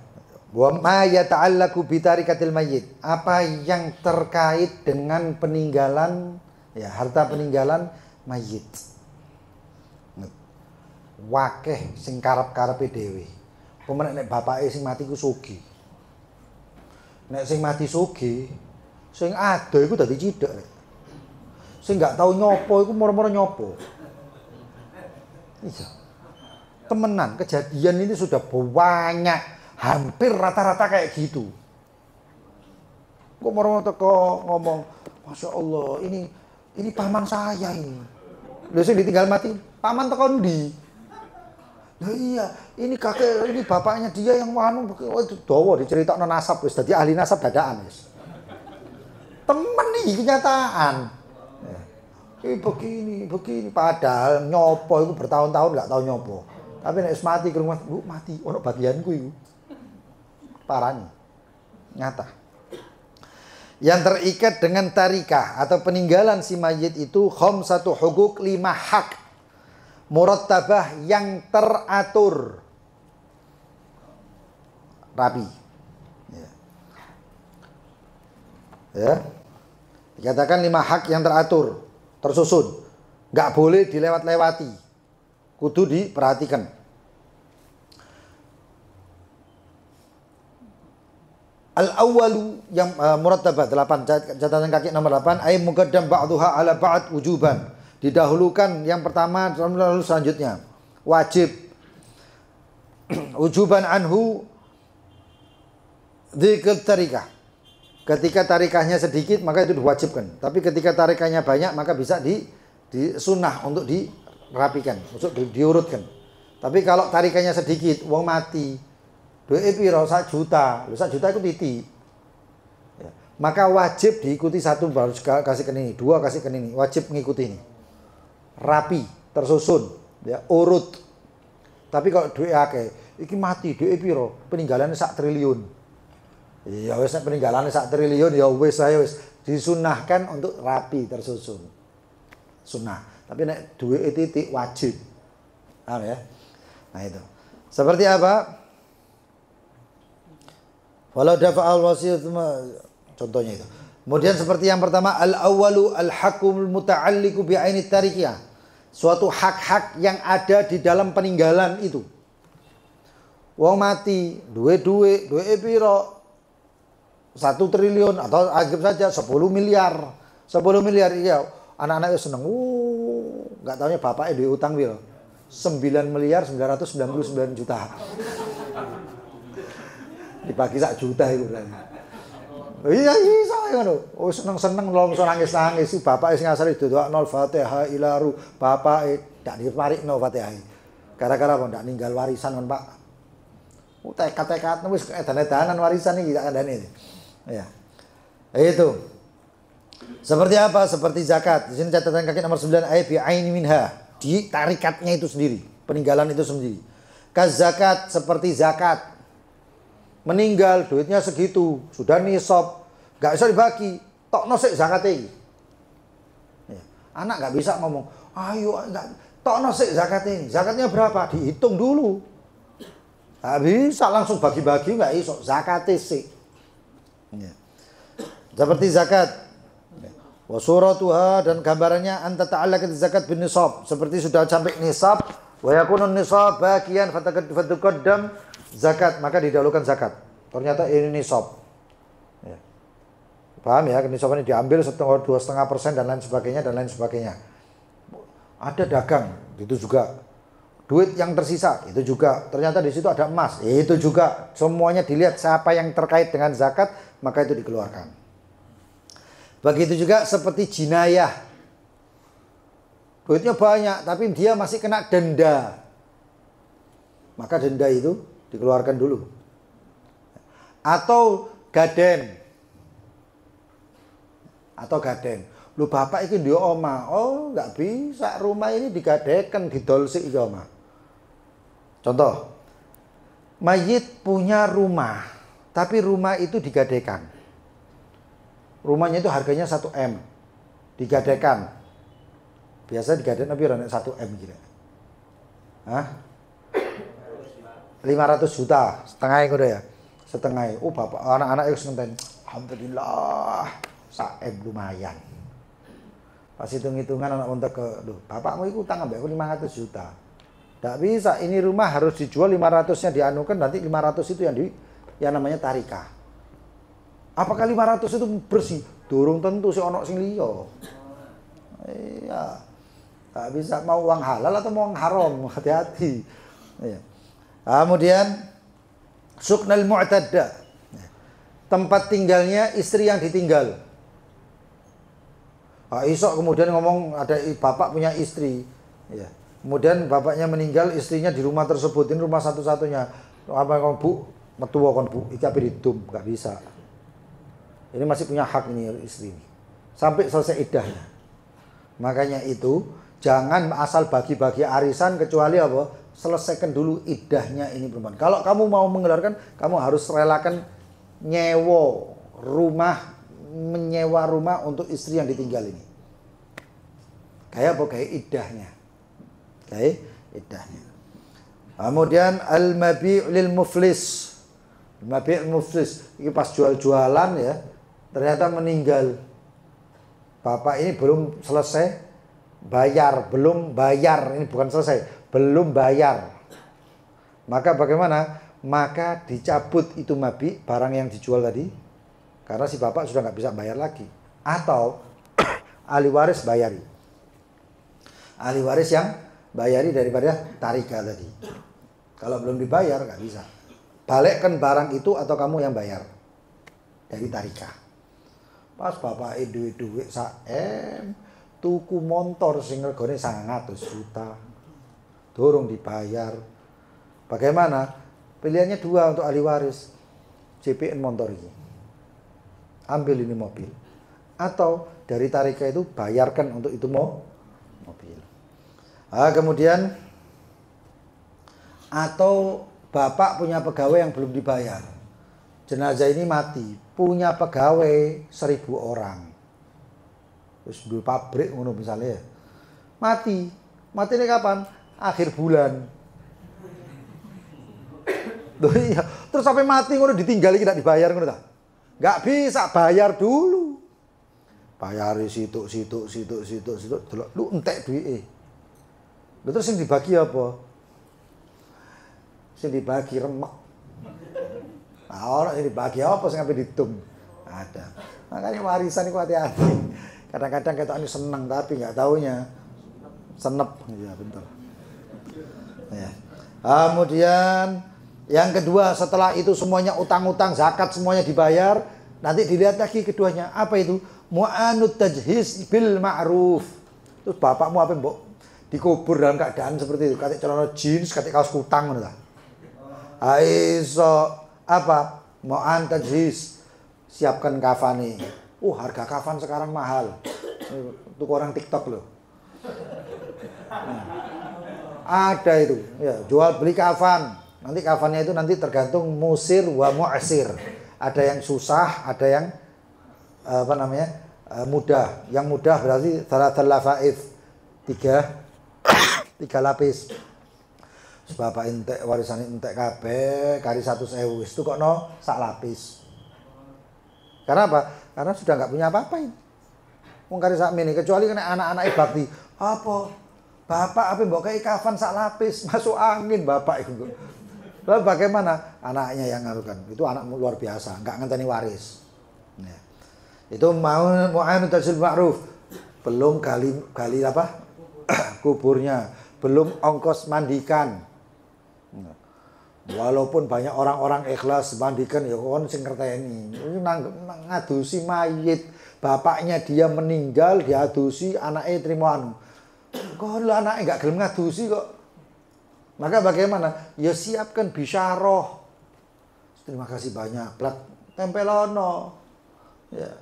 Wa ma yata'allaqu bi tarikatil mayyit. Apa yang terkait dengan peninggalan ya, harta peninggalan mayit. Wakeh sing karep-karepe dhewe. Pemen nek bapake sing mati ku sugih. Nek sing mati sugih, sing ado iku dadi cidhek. Sing gak tau nyopo iku moro-moro nyopo. Iya. Temenan, kejadian ini sudah banyak, hampir rata-rata kayak gitu. Kok moro-moro teko ngomong, Masya Allah, ini paman saya ini. Lha sing ditinggal mati, paman teko ndi? Nah iya, ini kakek, ini bapaknya dia yang anu, itu dawa diceritakno nasab wis dadi ahli nasab dadaan wis. Temen nih kenyataan. Begini, padahal nyopo itu bertahun-tahun enggak tahu nyopo. Tapi nek wis mati krungu mati ono bagianku iku. Parani. Nyata. Yang terikat dengan tarikah atau peninggalan si mayit itu khamsatu hukuk, 5 hak murattabah yang teratur rapi. Ya. Dikatakan 5 hak yang teratur, tersusun, nggak boleh dilewat-lewati, kudu diperhatikan. Al-awwalu yang murattabah 8, catatan kaki nomor 8, ay muqaddam ba'dhuha ala ba'd wujuban. Didahulukan yang pertama lalu selanjutnya. Wajib. Wujuban anhu dzikr tarikah. Ketika tarikahnya sedikit maka itu diwajibkan. Tapi ketika tarikahnya banyak maka bisa disunnah untuk dirapikan, untuk diurutkan. Tapi kalau tarikahnya sedikit, wong mati, duit piro 1 juta, 1 juta itu titik. Ya. Maka wajib diikuti 1 baru kasihkan ini, 2 kasihkan ini, wajib mengikuti ini. Rapi, tersusun, ya, urut. Tapi kalau duit akeh, iki mati duit piro, peninggalannya 1 triliun. Ya wis peninggalannya 1 triliun ya wis saya wis disunahkan untuk rapi, tersusun. Sunnah. Tapi nek duit titik wajib. Paham ya? Nah itu. Seperti apa? Walau dafa'al wasiyat, contohnya itu. Kemudian seperti yang pertama, al-awwalu al-haqqul muta'alliqu bi aini tarikiyah. Suatu hak-hak yang ada di dalam peninggalan itu. Wong mati, duit piro? 1 triliun atau anggap saja 10 miliar. 10 miliar iya, anak-anaknya seneng. Enggak taunya bapaknya duit utang piro? 9 miliar 999 juta. Dibagi 1 juta itu berarti. Iya iso ngono. Oh seneng-seneng langsung nangis-nangis si bapak sing asale dodokno Fatihah ilaru, bapak ndak diparikno Fatihah. Gara-gara apa ndak ninggal warisan kan, Pak. Tekad-tekad wis edan-edanan warisan iki tak kandhane. Ya. Itu. Seperti apa? Seperti zakat. Di sini catatan kaki nomor 9 ayat bi aini minha. Di tarikatnya itu sendiri, peninggalan itu sendiri. Kaz zakat, seperti zakat. Meninggal duitnya segitu, sudah nisab, nggak bisa dibagi, tokno sik zakate. Ya. Anak nggak bisa ngomong, ayo tokno sik zakate ini, zakatnya berapa? Dihitung dulu. Nggak bisa langsung bagi-bagi, nggak iso, zakate sik. Ya. Seperti zakat. Wa suratuha, dan gambarannya anta ta'allaqat zakat bin nisab, seperti sudah sampai nisab, wa yakunun nisab baqiyan fatuqaddam zakat, maka didahulukan zakat. Ternyata ini nisab. Ya. Paham ya? Nisab ini diambil 2,5% dan lain sebagainya. Ada dagang, itu juga. Duit yang tersisa, itu juga. Ternyata di situ ada emas, itu juga. Semuanya dilihat siapa yang terkait dengan zakat, maka itu dikeluarkan. Begitu juga seperti jinayah. Duitnya banyak, tapi dia masih kena denda. Maka denda itu dikeluarkan dulu. Atau gaden. Lu bapak itu dia oma. Oh, nggak bisa. Rumah ini digadekan, didolsik iki oma. Contoh. Mayit punya rumah, tapi rumah itu digadekan. Rumahnya itu harganya 1 M. Digadekan. Biasa digadekan tapi orang 1 M kira. Hah? 500 juta, setengah itu ya. Setengah. Oh, bapak anak-anak itu ngenten. Alhamdulillah. 1 M lumayan. Pas hitung-hitungan anak untuk ke, bapakmu itu utang ambek aku 500 juta. Tidak bisa, ini rumah harus dijual 500-nya dianukan, nanti 500 itu yang namanya tarikah. Apakah 500 itu bersih? Durung tentu si ono sing liya. Iya. Tak bisa mau uang halal atau mau uang haram, hati-hati. Iya. Kemudian suknal mu'tadda. Tempat tinggalnya istri yang ditinggal. Isok kemudian ngomong ada bapak punya istri. Ya. Kemudian bapaknya meninggal, istrinya di rumah tersebut. Ini rumah satu-satunya. Apa kon bu? Metu kon bu, iki ape didum, enggak bisa. Ini masih punya hak ini istri ini. Sampai selesai iddahnya. Makanya itu jangan asal bagi-bagi arisan kecuali apa? Selesaikan dulu iddahnya ini perempuan. Kalau kamu mau mengeluarkan, kamu harus relakan menyewa rumah untuk istri yang ditinggal ini. Kayak apa? Kayak iddahnya. Kayak iddahnya. Kemudian al-mabi' lil muflis. Al-mabi' muflis. Ini pas jual-jualan ya, ternyata meninggal. Bapak ini belum selesai belum bayar. Ini bukan selesai, belum bayar. Maka bagaimana? Maka dicabut itu mabi, barang yang dijual tadi. Karena si bapak sudah nggak bisa bayar lagi. Atau ahli waris bayari. Ahli waris yang bayari daripada tarika tadi. Kalau belum dibayar nggak bisa. Balikkan barang itu atau kamu yang bayar dari tarika. Pas bapak duit 1 M, tuku motor sing regane 900 juta. Durung dibayar. Bagaimana? Pilihannya 2 untuk ahli waris. CPN motor ini. Ambil ini mobil. Atau dari tarika itu bayarkan untuk itu mobil. Kemudian atau bapak punya pegawai yang belum dibayar. Jenazah ini mati, punya pegawai 1000 orang. Terus dulu pabrik ngono misalnya. Mati ini kapan? Akhir bulan. Loh iya, terus sampai mati ngono ditinggali tidak dibayar ngono ta? Enggak bisa, bayar dulu. Bayari situ. Delok lu entek duwike. Terus sing dibagi apa? Sing dibagi remek. Nah, orang yang dibagi apa sing sampai ditum? Ada. Makanya warisan itu hati-hati. Kadang-kadang kita ini senang tapi nggak taunya senep. Ya bentar. Ya. Kemudian yang kedua, setelah itu semuanya utang-utang, zakat semuanya dibayar, nanti dilihat lagi keduanya. Apa itu? Mu'anud tajhiz bil ma'ruf. Terus bapakmu apa mbok? Dikubur dalam keadaan seperti itu. Katik celana jeans, katik kaos kutang ngono ta. Aiso apa? Mu'an tajhiz. Siapkan kafani. Harga kafan sekarang mahal. Itu orang TikTok loh. Ada itu, ya, jual beli kafan. Nanti kafannya itu nanti tergantung musir wa mu'sir. Ada yang susah, ada yang mudah. Yang mudah berarti thalathal lafaif. 3 lapis. Bapak entek warisan entek kabeh kari 100.000 itu kok sak lapis. Karena apa? Karena sudah nggak punya apa-apa ini. Wong kari sak mini kecuali kena anak-anak bakti. Apa? Bapak apa mbok kei kafan sak lapis, masuk angin bapak itu. Lalu bagaimana? Anaknya yang ngarukan. Itu anak luar biasa, nggak ngenteni waris. Ya. Itu mu'anud tajhiz ma'ruf. Belum gali apa? Kuburnya, belum ongkos mandikan. Walaupun banyak orang-orang ikhlas mandikan ya kon sing ngerteni. Ini ngadusi mayit bapaknya dia meninggal, diadusi, anaknya terima anu. Kok lu anaknya nggak gelem ngadusi kok. Maka bagaimana? Ya siapkan bisyarah. Terima kasih banyak. Plak tempelono. Ya.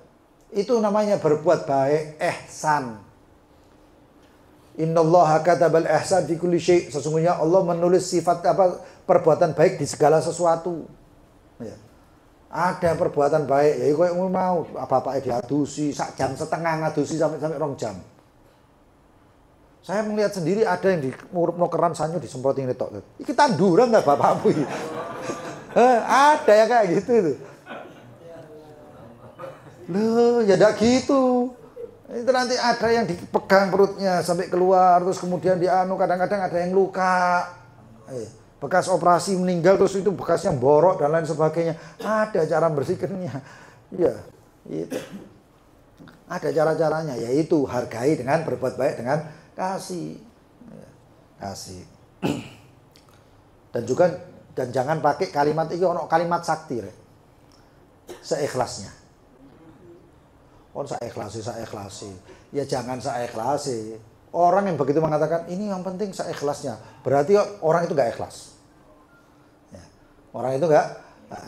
Itu namanya berbuat baik, ihsan. Innallaha katabal ihsan fi kulli syai'. Sesungguhnya Allah menulis sifat perbuatan baik di segala sesuatu. Ya. Ada perbuatan baik, ya kowe mau bapaknya diadusi sak jam setengah ngadusi sampai 2 jam. Saya melihat sendiri ada yang di ngurupno keran sanyo disemprotin tok. Iki tanduran ta bapakmu iki. Ada ya kayak gitu itu. Loh, ya enggak gitu. Itu nanti ada yang dipegang perutnya sampai keluar, terus kemudian kadang-kadang ada yang luka. Bekas operasi meninggal, terus itu bekasnya borok dan lain sebagainya. Ada cara bersihkannya. Ya, itu. Ada cara-caranya, yaitu hargai dengan berbuat baik dengan kasih. Kasih. Dan jangan pakai kalimat itu, kalimat sakti. Seikhlasnya. Saya ikhlasi. Ya jangan saya ikhlasi. Orang yang begitu mengatakan, ini yang penting saya ikhlasnya. Berarti orang itu gak ikhlas. Ya. Orang itu gak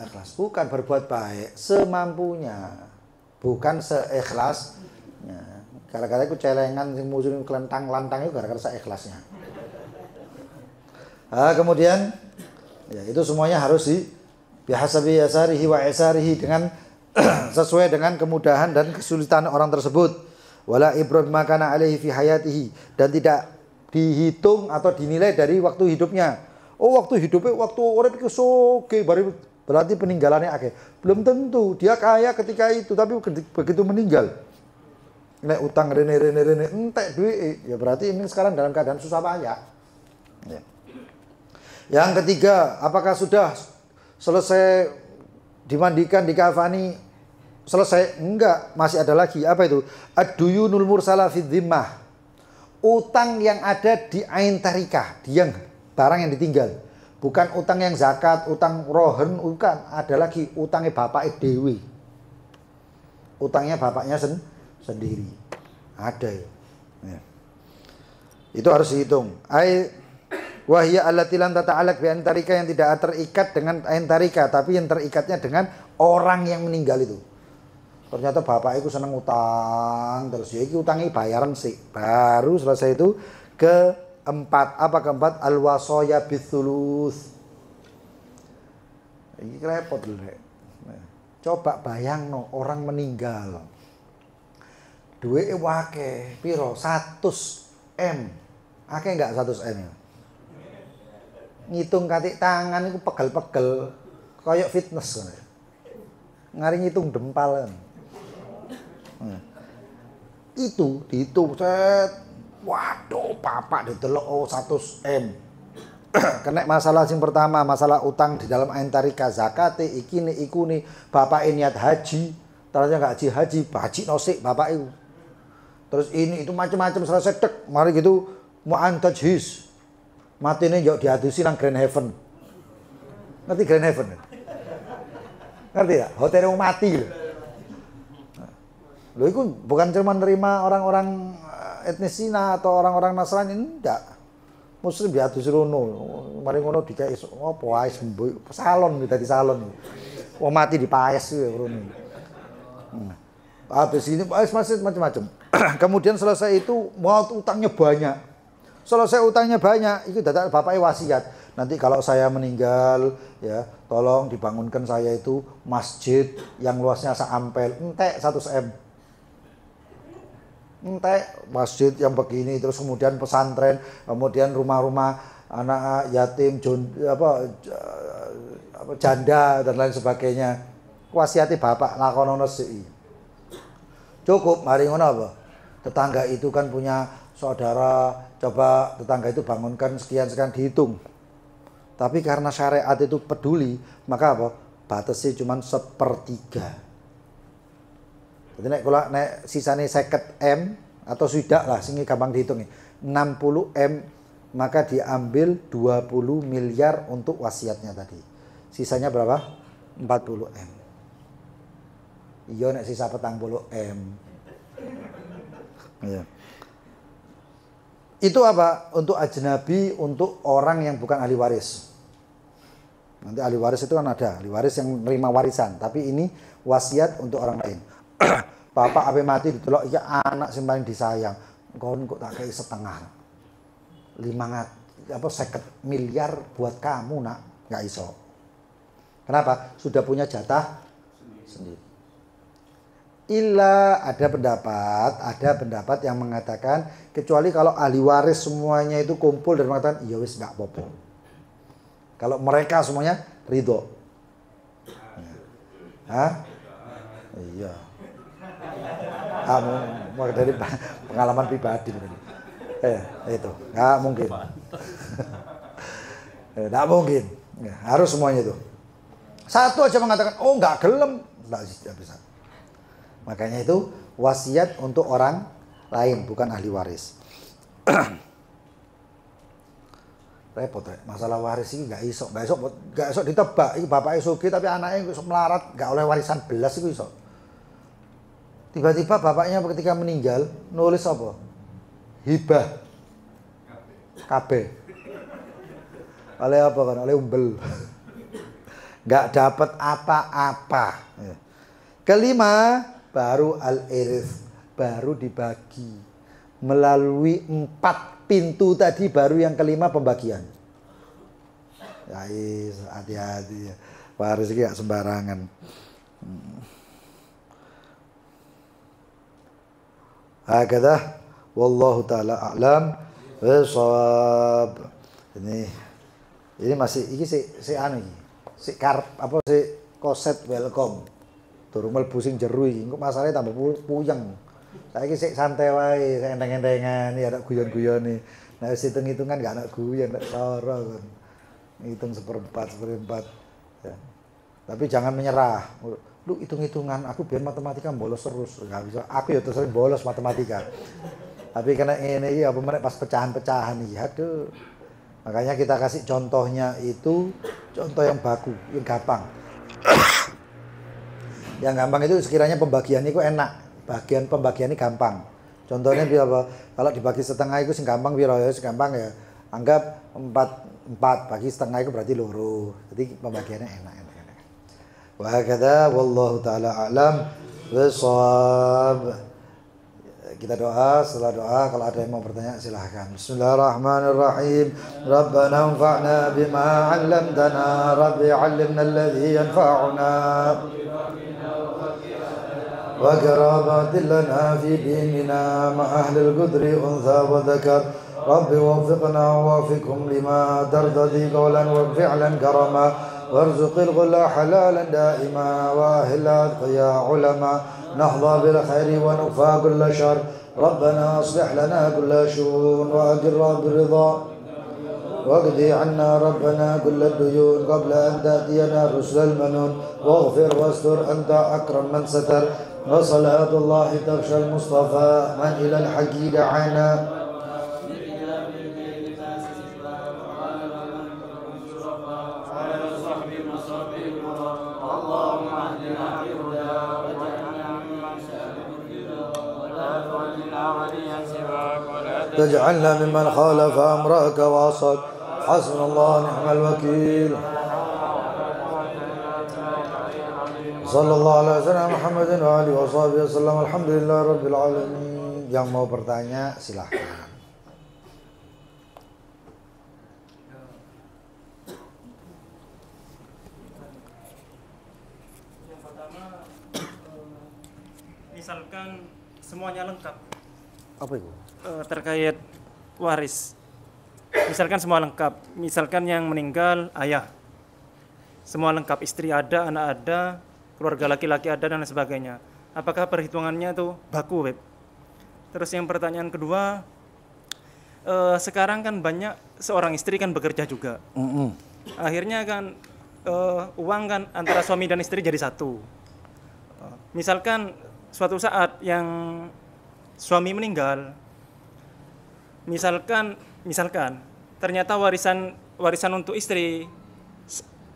ikhlas. Bukan berbuat baik semampunya. Bukan seikhlasnya. Gara-gara itu celengan, musuh kelentang-lantang itu gara-gara saya ikhlasnya. Kemudian, ya itu semuanya harus bihasabi yasarihi wa isarihi dengan sesuai dengan kemudahan dan kesulitan orang tersebut. Wala ibrad makana alaihi fi hayatihi, dan tidak dihitung atau dinilai dari waktu hidupnya. Waktu hidupnya waktu urip iku soge berarti peninggalannya akeh. Belum tentu dia kaya ketika itu, tapi begitu meninggal nek utang rene entek duit, ya berarti ini sekarang dalam keadaan susah payah. Ya. Yang ketiga, apakah sudah selesai dimandikan, dikafani, selesai? Enggak, masih ada lagi. Apa itu? Ad-duyunul mursala fi dhimmah. Utang yang ada di ain tarikah, barang yang ditinggal. Bukan utang yang zakat, utang rohen, bukan. Ada lagi utangnya bapaknya dewi. Utangnya bapaknya sendiri. Ada. Ya. Itu harus dihitung. Wahya allati lam tata'allaq bi ain tarikah, yang tidak terikat dengan ain tarikah, tapi yang terikatnya dengan orang yang meninggal itu. Ternyata bapak itu seneng utang terus, ya itu utangnya bayaran sih. Baru selesai itu keempat. Apa keempat? Al-wasaya bithulus. Ini repot loh. Coba bayang no, orang meninggal. Duit wake piro 100 M. Akeh enggak 100 M? Ngitung katik tangan itu pegel-pegel kayak fitness. Ngari ngitung dempal. Itu dihitung set. Waduh, bapak ditelok 100 M. Kena masalah yang pertama, masalah utang di dalam ain tarikah, zakate ikine ikune, bapak niat haji, ternyata enggak haji, haji nosik bapak itu. Terus ini itu macam-macam, selesai tek, mari gitu mau antajhis. Matine yo diadusi nang Grand Heaven. Ngerti Grand Heaven? Ngerti ya? Hotel yang mati loh. Loh itu bukan cuma nerima orang-orang etnis Cina atau orang-orang Nasrani, enggak. Muslim diadusi rono. Mari ngono dikai apa wae sembuh. Salon dadi salon. Wong mati dipaes rono. Habis ini masih macam-macam. Kemudian selesai itu mau utangnya banyak. Selesai utangnya banyak, itu dadak bapaknya wasiat. Nanti kalau saya meninggal, ya tolong dibangunkan saya itu masjid yang luasnya seampel, entek 100 M. Entek masjid yang begini, terus kemudian pesantren, kemudian rumah-rumah anak yatim, janda dan lain sebagainya. Wasiati bapak lakonono sih. Cukup, mari ngono apa? Tetangga itu kan punya saudara, coba tetangga itu bangunkan sekian-sekian dihitung. Tapi karena syariat itu peduli, maka apa? Batasnya cuma 1/3. Jadi nek sisane 50 M atau sudah lah, sing gampang dihitung 60 M, maka diambil 20 miliar untuk wasiatnya tadi. Sisanya berapa? 40 M. Iya nek sisa 40 M. Ya. Itu apa? Untuk ajnabi, untuk orang yang bukan ahli waris. Nanti ahli waris itu kan ada, ahli waris yang menerima warisan, tapi ini wasiat untuk orang lain. Bapak ape mati ditolak, ya anak sing paling disayang. Kon kok tak kei setengah. 50 miliar buat kamu, Nak. Enggak iso. Kenapa? Sudah punya jatah sendiri. Ada pendapat yang mengatakan kecuali kalau ahli waris semuanya itu kumpul dan mengatakan iya wis enggak apa-apa. Kalau mereka semuanya ridho. Hah? Iya. Kamu mau dari pengalaman pribadi berarti. Itu nggak mungkin. Nggak mungkin. Harus semuanya itu. Satu aja mengatakan, oh nggak gelem, nggak bisa. Makanya itu wasiat untuk orang lain, bukan ahli waris. Repot ya. Masalah waris ini nggak iso ditebak. Iki bapaknya sugih tapi anaknya iso melarat, nggak oleh warisan belas itu iso. Tiba-tiba bapaknya ketika meninggal nulis apa? Hibah. KB. Oleh apa kan? Oleh umbel. Nggak dapat apa-apa. Kelima, baru al-irth, baru dibagi melalui 4 pintu tadi, baru yang kelima pembagian. Ya, hati-hati ya. Waris ini gak sembarangan. Hakadah wallahu taala a'lam bishawab. Ini masih iki si anu iki. Si karp apa si koset welcome. Durung mlebu sing jero iki, engko masalahe tambah puyeng. Saiki sik santai wae, enteng-entengan ya ada guyon-guyone. Nek wis hitung-hitungan gak ana guyon, nek lara kon. Hitung seperempat. Ya. Tapi jangan menyerah. Lu hitung-hitungan, aku biar matematika bolos terus. Enggak bisa. Aku ya terus sering bolos matematika. Tapi karena ini apa meneh pas pecahan-pecahan iki, aduh. Makanya kita kasih contohnya itu contoh yang baku, yang gampang. Yang gampang itu sekiranya pembagiannya itu enak. Bagian pembagiannya gampang. Contohnya apa? Kalau dibagi setengah itu sing gampang piro ya, sing gampang ya. Anggap 4 bagi setengah itu berarti loro. Jadi pembagiannya enak. Wa hakadha wallahu taala a'lam bishawab. Kita doa, setelah doa kalau ada yang mau bertanya silahkan. Bismillahirrahmanirrahim. Rabbana anfa'na bima 'allamtana, Rabbi 'allimna alladhi yanfa'una. Wa qarabatin lana fi dinina ma ahlil qudri untha wa dhakar. Rabbi waffiqna wa waffiqhum lima tardadi qawlan wa fi'lan karama. Warzuqil ghula halalan daima wa ahla ya ulama. نحظى بالخير ونكفى كل شر ربنا اصلح لنا كل شؤون واجر بالرضا واقضي عنا ربنا كل الديون قبل ان تاتينا رسل المنون واغفر واستر انت اكرم من ستر وصلاه الله تغشى المصطفى من الى الحق دعانا تجعلنا ممن خالف أمرك وعصاك حسبنا الله ونعم الوكيل صلى الله على سيدنا محمد وآله وصحبه وسلم الحمد لله رب العالمين. Yang mau bertanya silahkan. Yang pertama, misalkan semuanya lengkap. Apa itu? Terkait waris. Misalkan semua lengkap. Misalkan yang meninggal ayah. Semua lengkap, istri ada, anak ada, keluarga laki-laki ada dan sebagainya. Apakah perhitungannya itu baku, Beb? Terus yang pertanyaan kedua, sekarang kan banyak seorang istri kan bekerja juga. Akhirnya kan uang kan antara suami dan istri jadi satu. Misalkan suatu saat yang suami meninggal, misalkan ternyata warisan untuk istri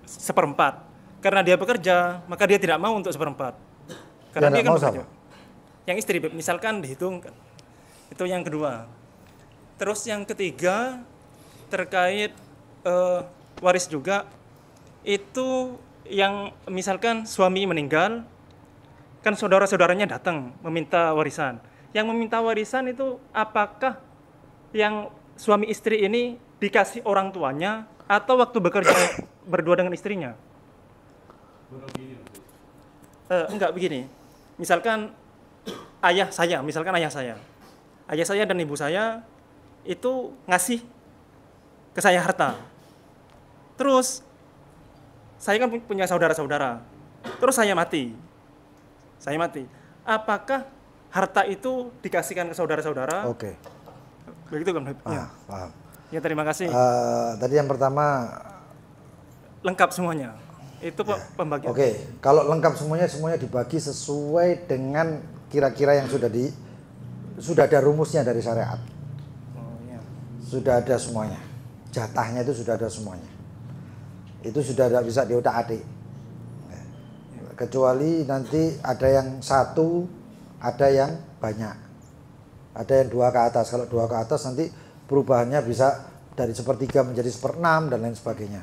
seperempat, karena dia bekerja maka dia tidak mau untuk seperempat, Karena Yang dia nggak kan mau bekerja. siapa? Yang istri misalkan dihitung, itu yang kedua. Terus yang ketiga terkait waris juga, itu yang misalkan suami meninggal, kan saudara-saudaranya datang meminta warisan. Yang meminta warisan itu apakah yang suami istri ini dikasih orang tuanya atau waktu bekerja berdua dengan istrinya? Enggak begini. Misalkan ayah saya dan ibu saya itu ngasih ke saya harta. Terus saya kan punya saudara-saudara. Terus saya mati. Apakah harta itu dikasihkan ke saudara-saudara? Oke. Begitu kan? Ya. Paham. Ya, terima kasih. Tadi yang pertama, Lengkap semuanya. Itu pembagian. oke. Kalau lengkap semuanya dibagi sesuai dengan kira-kira yang sudah ada rumusnya dari syariat. Oh, ya. Sudah ada semuanya. Jatahnya itu sudah ada semuanya. Itu sudah tidak bisa diutak-atik. Kecuali nanti ada yang satu, ada yang banyak. Ada yang 2 ke atas. Kalau 2 ke atas nanti perubahannya bisa dari 1/3 menjadi 1/6 dan lain sebagainya.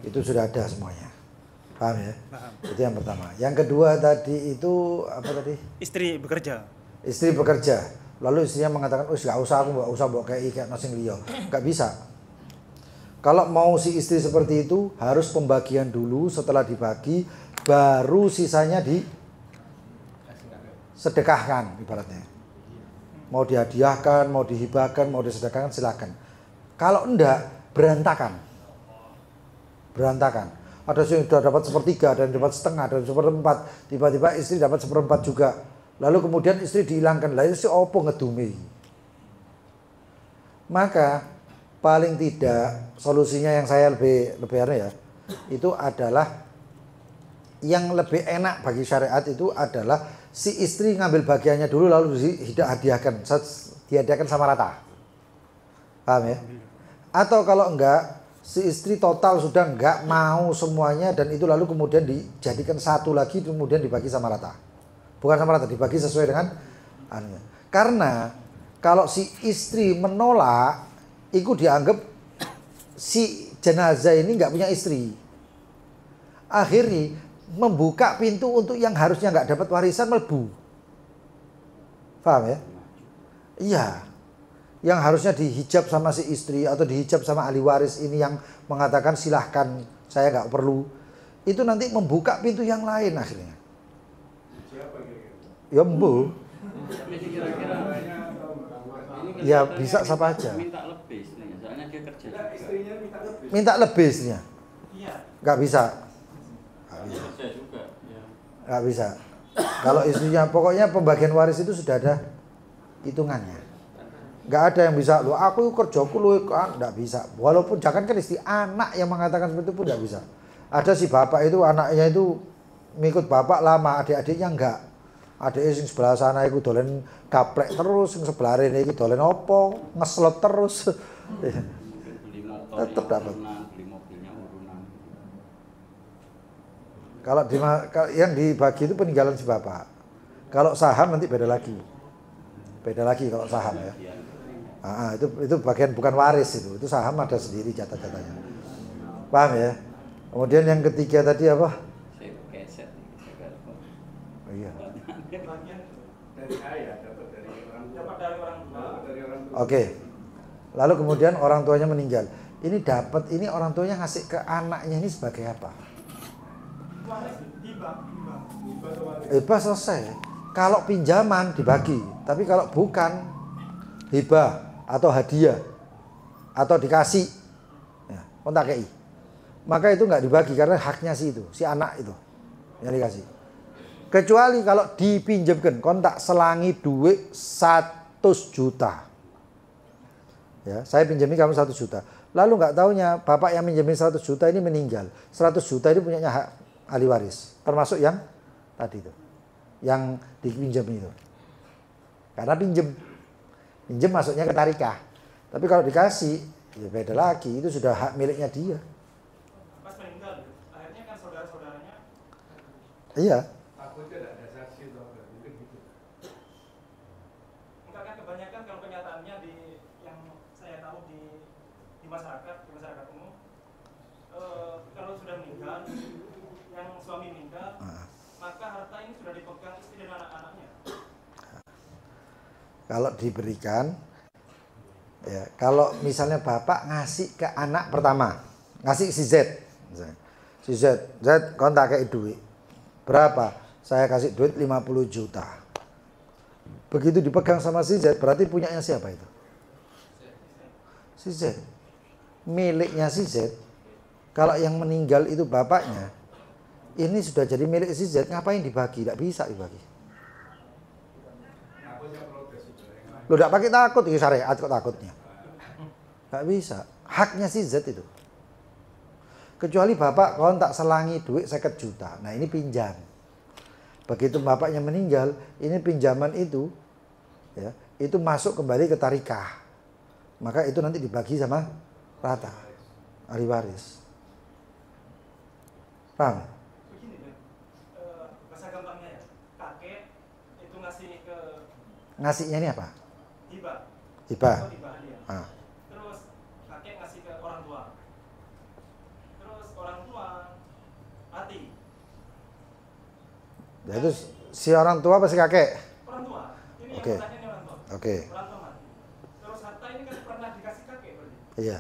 Itu sudah ada semuanya. Paham ya? Paham. Itu yang pertama. Yang kedua tadi itu apa tadi? Istri bekerja. Istri bekerja. Lalu istrinya mengatakan, "Gak usah, aku gak usah bawa kayak nosing liyo." Gak bisa. Kalau mau si istri seperti itu, harus pembagian dulu, setelah dibagi, baru sisanya disedekahkan ibaratnya. Mau dihadiahkan, mau dihibahkan, mau disedekahkan, silakan. Kalau enggak, berantakan. Ada yang sudah dapat 1/3, ada yang dapat setengah, ada yang 1/4. Tiba-tiba istri dapat 1/4 juga. Lalu kemudian istri dihilangkan. Lah itu si opo ngedumi. Maka paling tidak solusinya yang saya lebih aneh ya, itu adalah yang lebih enak bagi syariat itu adalah si istri ngambil bagiannya dulu lalu dihadiahkan sama rata. Paham ya? Atau kalau enggak, si istri total sudah enggak mau semuanya dan itu lalu kemudian dijadikan satu lagi kemudian dibagi sama rata. Bukan sama rata, dibagi sesuai dengan anunya. Karena kalau si istri menolak, itu dianggap si jenazah ini enggak punya istri. Akhirnya membuka pintu untuk yang harusnya enggak dapat warisan melebu. Paham ya? Iya. Yang harusnya dihijab sama si istri atau dihijab sama ahli waris ini yang mengatakan silahkan saya nggak perlu, itu nanti membuka pintu yang lain akhirnya. Ya mbu. Ya bisa siapa aja. Minta lebih istrinya, soalnya dia kerja. Minta lebih istrinya. Nggak bisa. Kerja juga. Nggak bisa. Kalau istrinya pokoknya pembagian waris itu sudah ada hitungannya. Nggak ada yang bisa, aku kerjaku kan nggak bisa. Walaupun jangan kan istri, anak yang mengatakan seperti itu pun nggak bisa. Ada si bapak itu anaknya itu ngikut bapak lama, adik-adiknya enggak. Adiknya sing sebelah sana itu dolen gaplek terus, sing sebelah ini itu dolen opo, ngeslot terus. Beli motor Tetap dapat. beli mobilnya urunan. Kalau yang dibagi itu peninggalan si bapak. Kalau saham nanti beda lagi. Beda lagi kalau saham ya. Itu bagian bukan waris itu saham ada sendiri jatah-jatahnya. Paham ya? Kemudian yang ketiga tadi apa? Saya keset. Oh, iya. Dapat dari orang tua. Oke. Lalu kemudian orang tuanya meninggal. Ini orang tuanya ngasih ke anaknya ini sebagai apa? Hibah selesai. Kalau pinjaman dibagi, tapi kalau bukan hibah atau hadiah atau dikasih, ya, kontak KI. Maka itu nggak dibagi karena haknya si anak itu yang dikasih. Kecuali kalau dipinjamkan, kontak selangi duit 100 juta. Ya, saya pinjami kamu 100 juta. Lalu nggak taunya bapak yang minjemin 100 juta ini meninggal. 100 juta ini punyanya hak ahli waris, termasuk yang tadi itu, yang dipinjam itu. Karena pinjam masuknya ke tarikah. Tapi kalau dikasih, ya beda lagi. Itu sudah hak miliknya dia. Pas meninggal, akhirnya kan saudara-saudaranya. Iya. Takutnya tidak ada saksi misalnya yang saya tahu di masyarakat umum, kalau sudah meninggal, yang suami meninggal, maka harta ini sudah dipegang istri dan anak-anaknya. Kalau diberikan, ya, kalau misalnya bapak ngasih ke anak pertama, ngasih si Z, misalnya. Si Z, kau tak kayak duit. Berapa? Saya kasih duit 50 juta. Begitu dipegang sama si Z, berarti punyanya siapa itu? Si Z. Miliknya si Z. Kalau yang meninggal itu bapaknya, ini sudah jadi milik si Z, ngapain dibagi? Tidak bisa dibagi. Lo tidak pakai takut, itu syariat kok takutnya. Tidak bisa. Haknya si Z itu. Kecuali bapak kau tak selangi duit 50 juta. Nah ini pinjam. Begitu bapaknya meninggal, ini pinjaman itu, ya, itu masuk kembali ke tarikah. Maka itu nanti dibagi sama rata, ahli waris. Paham? Begini, bahasa gampangnya ya, kakek itu ngasih ke Ngasihnya ini apa? hibah. Hibah. Atau hibah dia. Terus kakek ngasih ke orang tua. Terus orang tua mati. Ya itu si orang tua apa si kakek? Orang tua. Ini Oke. yang bertanya ini orang tua. Oke. Orang tua mati. Terus harta ini kan pernah dikasih kakek berarti. Iya.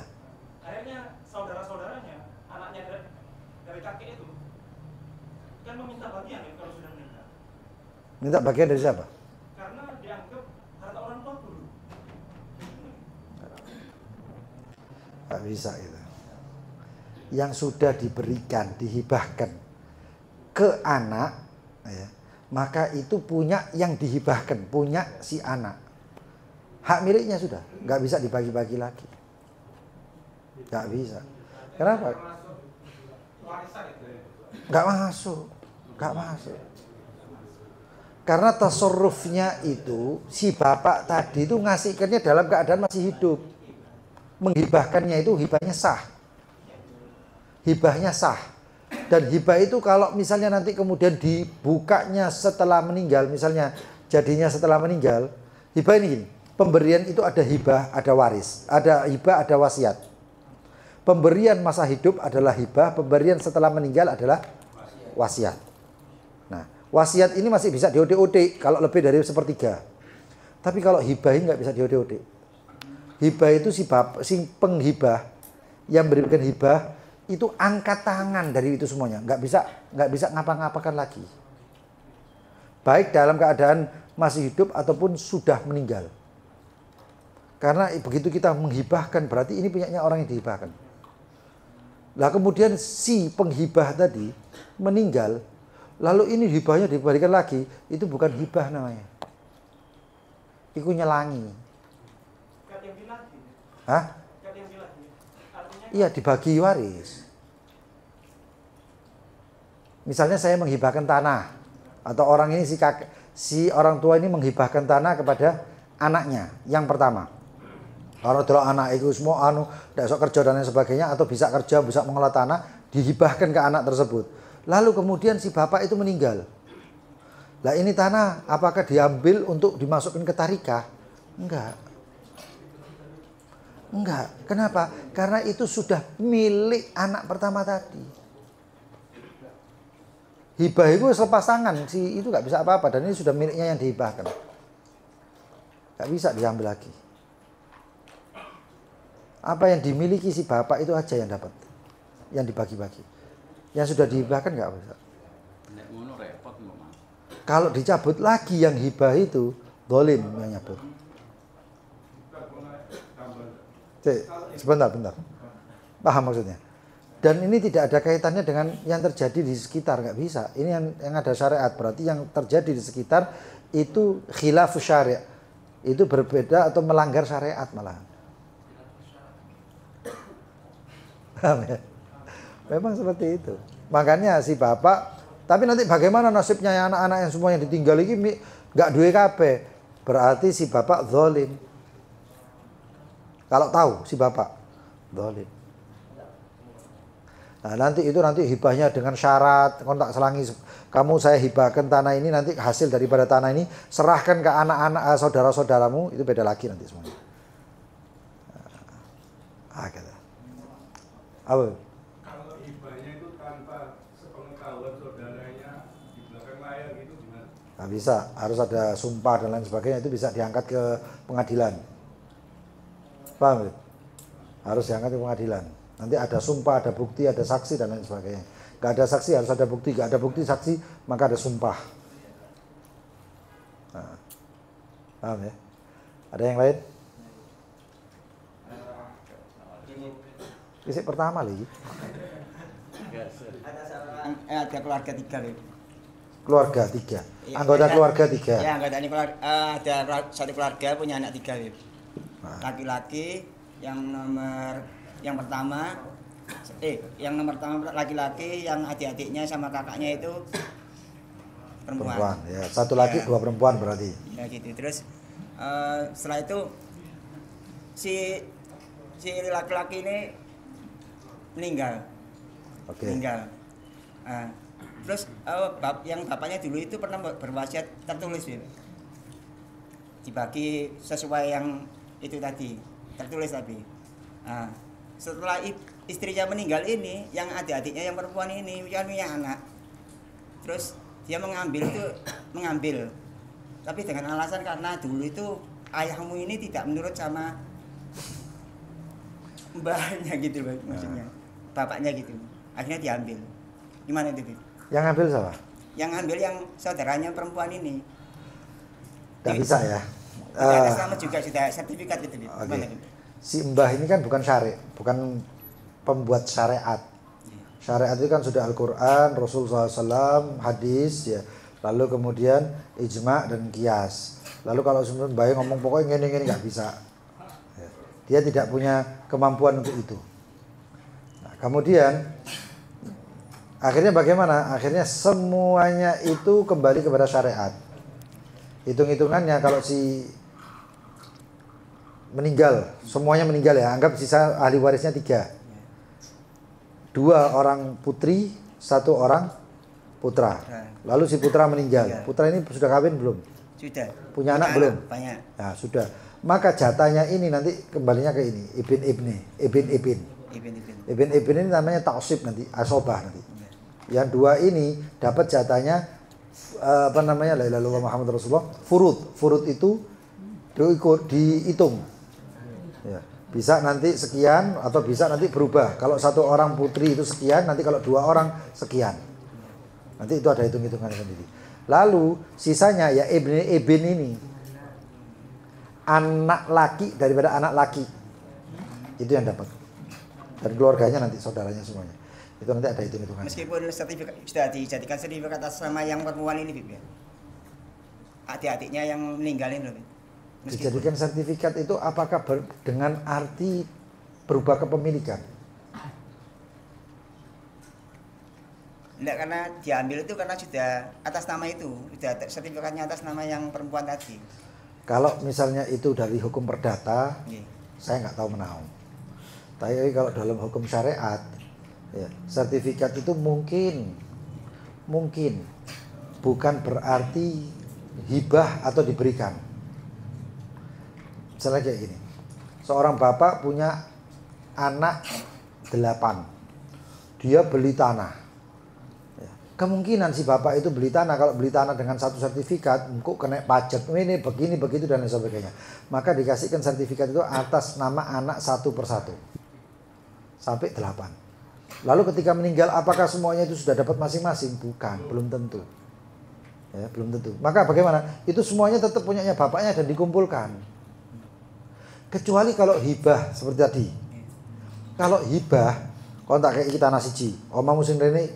Akhirnya saudara-saudaranya, anaknya dari kakek itu kan meminta bagian ya kalau sudah meninggal. Minta bagian dari siapa? Karena dianggap harta orang tua dulu. Nggak bisa itu. Yang sudah diberikan, dihibahkan ke anak, ya, maka itu punya yang dihibahkan, punya si anak. Hak miliknya sudah, nggak bisa dibagi-bagi lagi. Nggak bisa. Kenapa? Nggak masuk. Nggak masuk. Karena tasarrufnya itu, si bapak tadi itu ngasihkannya dalam keadaan masih hidup. Menghibahkannya itu hibahnya sah. Hibahnya sah. Dan hibah itu kalau misalnya nanti kemudian dibukanya setelah meninggal, misalnya jadinya setelah meninggal, hibah ini gini, pemberian itu ada hibah, ada waris. Ada hibah, ada wasiat. Pemberian masa hidup adalah hibah, pemberian setelah meninggal adalah wasiat. Nah, wasiat ini masih bisa di-OD kalau lebih dari sepertiga. Tapi kalau hibah ini nggak bisa di-OD. Hibah itu si penghibah yang memberikan hibah itu angkat tangan dari itu semuanya, nggak bisa ngapa-ngapakan lagi. Baik dalam keadaan masih hidup ataupun sudah meninggal. Karena begitu kita menghibahkan berarti ini punyanya orang yang dihibahkan. Lah kemudian si penghibah tadi meninggal, lalu ini hibahnya diberikan lagi, itu bukan hibah namanya. Itu nyelangi. Hah? Iya, dibagi waris. Misalnya saya menghibahkan tanah, atau orang ini si orang tua ini menghibahkan tanah kepada anaknya yang pertama. Kalau adalah anak itu semua tidak sok kerja dan lain sebagainya, atau bisa kerja, bisa mengelola tanah, dihibahkan ke anak tersebut. Lalu kemudian si bapak itu meninggal. Lah ini tanah apakah diambil untuk dimasukkan ke tarikah? Enggak. Kenapa? Karena itu sudah milik anak pertama tadi. Hibah itu selepas tangan, si itu nggak bisa apa-apa, dan ini sudah miliknya yang dihibahkan. Nggak bisa diambil lagi. Apa yang dimiliki si bapak itu aja yang dapat, yang dibagi-bagi. Yang sudah dihibahkan nggak bisa. Kalau dicabut lagi yang hibah itu, dolim yang nyabut. Sebentar. Paham maksudnya? Dan ini tidak ada kaitannya dengan yang terjadi di sekitar, nggak bisa. Ini yang ada syariat, berarti yang terjadi di sekitar itu khilafus syari'. Itu berbeda atau melanggar syariat malahan. Paham ya? Memang seperti itu. Makanya si bapak, tapi nanti bagaimana nasibnya anak-anak yang semua yang ditinggal ini nggak duwe kabeh. Berarti si bapak zalim. Kalau tahu si bapak zalim. Nah, nanti hibahnya dengan syarat kontak selangi, kamu saya hibahkan tanah ini, nanti hasil daripada tanah ini serahkan ke anak-anak saudara-saudaramu, itu beda lagi nanti semuanya. Gitu. Apa? Kalau hibahnya itu tanpa sepengetahuan saudaranya di belakang layar gitu gimana? Nggak bisa, harus ada sumpah dan lain sebagainya, itu bisa diangkat ke pengadilan. Paham? Harus diangkat ke pengadilan. Nanti ada sumpah, ada bukti, ada saksi dan lain sebagainya. Nggak ada saksi harus ada bukti, nggak ada bukti saksi maka ada sumpah. Nah, paham ya? Ada yang lain? Isi pertama lagi. Ada keluarga 3 Bib. Keluarga 3. Iya, Anggota ada- keluarga 3. Ya, anggota ini ada satu keluarga punya anak 3 Bib. Nah. Laki-laki yang pertama laki-laki, yang adik-adiknya sama kakaknya itu perempuan. Ya. Satu laki, Ya. 2 perempuan berarti. Ya gitu. Terus setelah itu si laki-laki ini meninggal. Oke. Meninggal. Terus yang bapaknya dulu itu pernah berwasiat tertulis, Bib. Dibagi sesuai yang itu tadi, tertulis tadi. Setelah istrinya meninggal ini, yang adik-adiknya yang perempuan ini punya anak. Terus dia mengambil. Tapi dengan alasan karena dulu itu ayahmu ini tidak menurut sama mbahnya gitu loh maksudnya. Bapaknya gitu. Akhirnya diambil. Gimana itu, Bib? Yang ngambil siapa? Yang ambil yang saudaranya perempuan ini. Nggak bisa ya. Tidak sama juga sudah sertifikat gitu, Bib. Oke. Gimana, Bib? Si mbah ini kan bukan bukan pembuat syariat. Syariat itu kan sudah Al-Quran, Rasul SAW, hadis ya. Lalu kemudian ijma dan kias. Lalu kalau sebenarnya mbah ngomong pokoknya gini nggak bisa. Ya. Dia tidak punya kemampuan untuk itu. Nah, kemudian akhirnya bagaimana? Akhirnya semuanya itu kembali kepada syariat. Hitung-hitungannya kalau si meninggal, semuanya meninggal ya, anggap sisa ahli warisnya 3. 2 orang putri, 1 orang putra. Lalu si putra meninggal. Putra ini sudah kawin belum? Sudah. Punya anak belum? Banyak. Nah, sudah. Maka jatahnya ini nanti kembalinya ke ini, ibn. Ibn ini namanya taksib nanti, asobah nanti. Yang 2 ini dapat jatahnya la ilaha illallah Muhammad Rasulullah, furud itu dihitung. Ya. Bisa nanti sekian atau bisa nanti berubah. Kalau 1 orang putri itu sekian, nanti kalau 2 orang sekian. Nanti itu ada hitung-hitungan sendiri. Lalu sisanya ya ibn ini anak laki daripada anak laki. Itu yang dapat. Dan keluarganya nanti saudaranya semuanya. Itu nanti ada hitung-hitungan. Meskipun sertifikat sudah dijadikan sertifikat atas nama yang perempuan ini, Bib, ya. Adik-adiknya yang meninggalin loh, Bib. Dijadikan sertifikat itu apakah dengan arti berubah kepemilikan? Enggak, karena diambil itu karena sudah atas nama itu, sudah sertifikatnya atas nama yang perempuan tadi. Kalau misalnya itu dari hukum perdata, saya nggak tahu menahu. Tapi kalau dalam hukum syariat, ya, sertifikat itu mungkin bukan berarti hibah atau diberikan. Misalnya kayak gini, seorang bapak punya anak 8, dia beli tanah. Ya, kemungkinan si bapak itu beli tanah, kalau beli tanah dengan 1 sertifikat, kok kena pajak, ini begini begitu dan lain sebagainya. Maka dikasihkan sertifikat itu atas nama anak 1 persatu sampai 8. Lalu ketika meninggal, apakah semuanya itu sudah dapat masing-masing? Bukan, belum tentu. Ya, belum tentu. Maka bagaimana? Itu semuanya tetap punyanya bapaknya dan dikumpulkan. Kecuali kalau hibah seperti tadi. Kalau hibah, kalau tak kayak kita nasi oma musim rene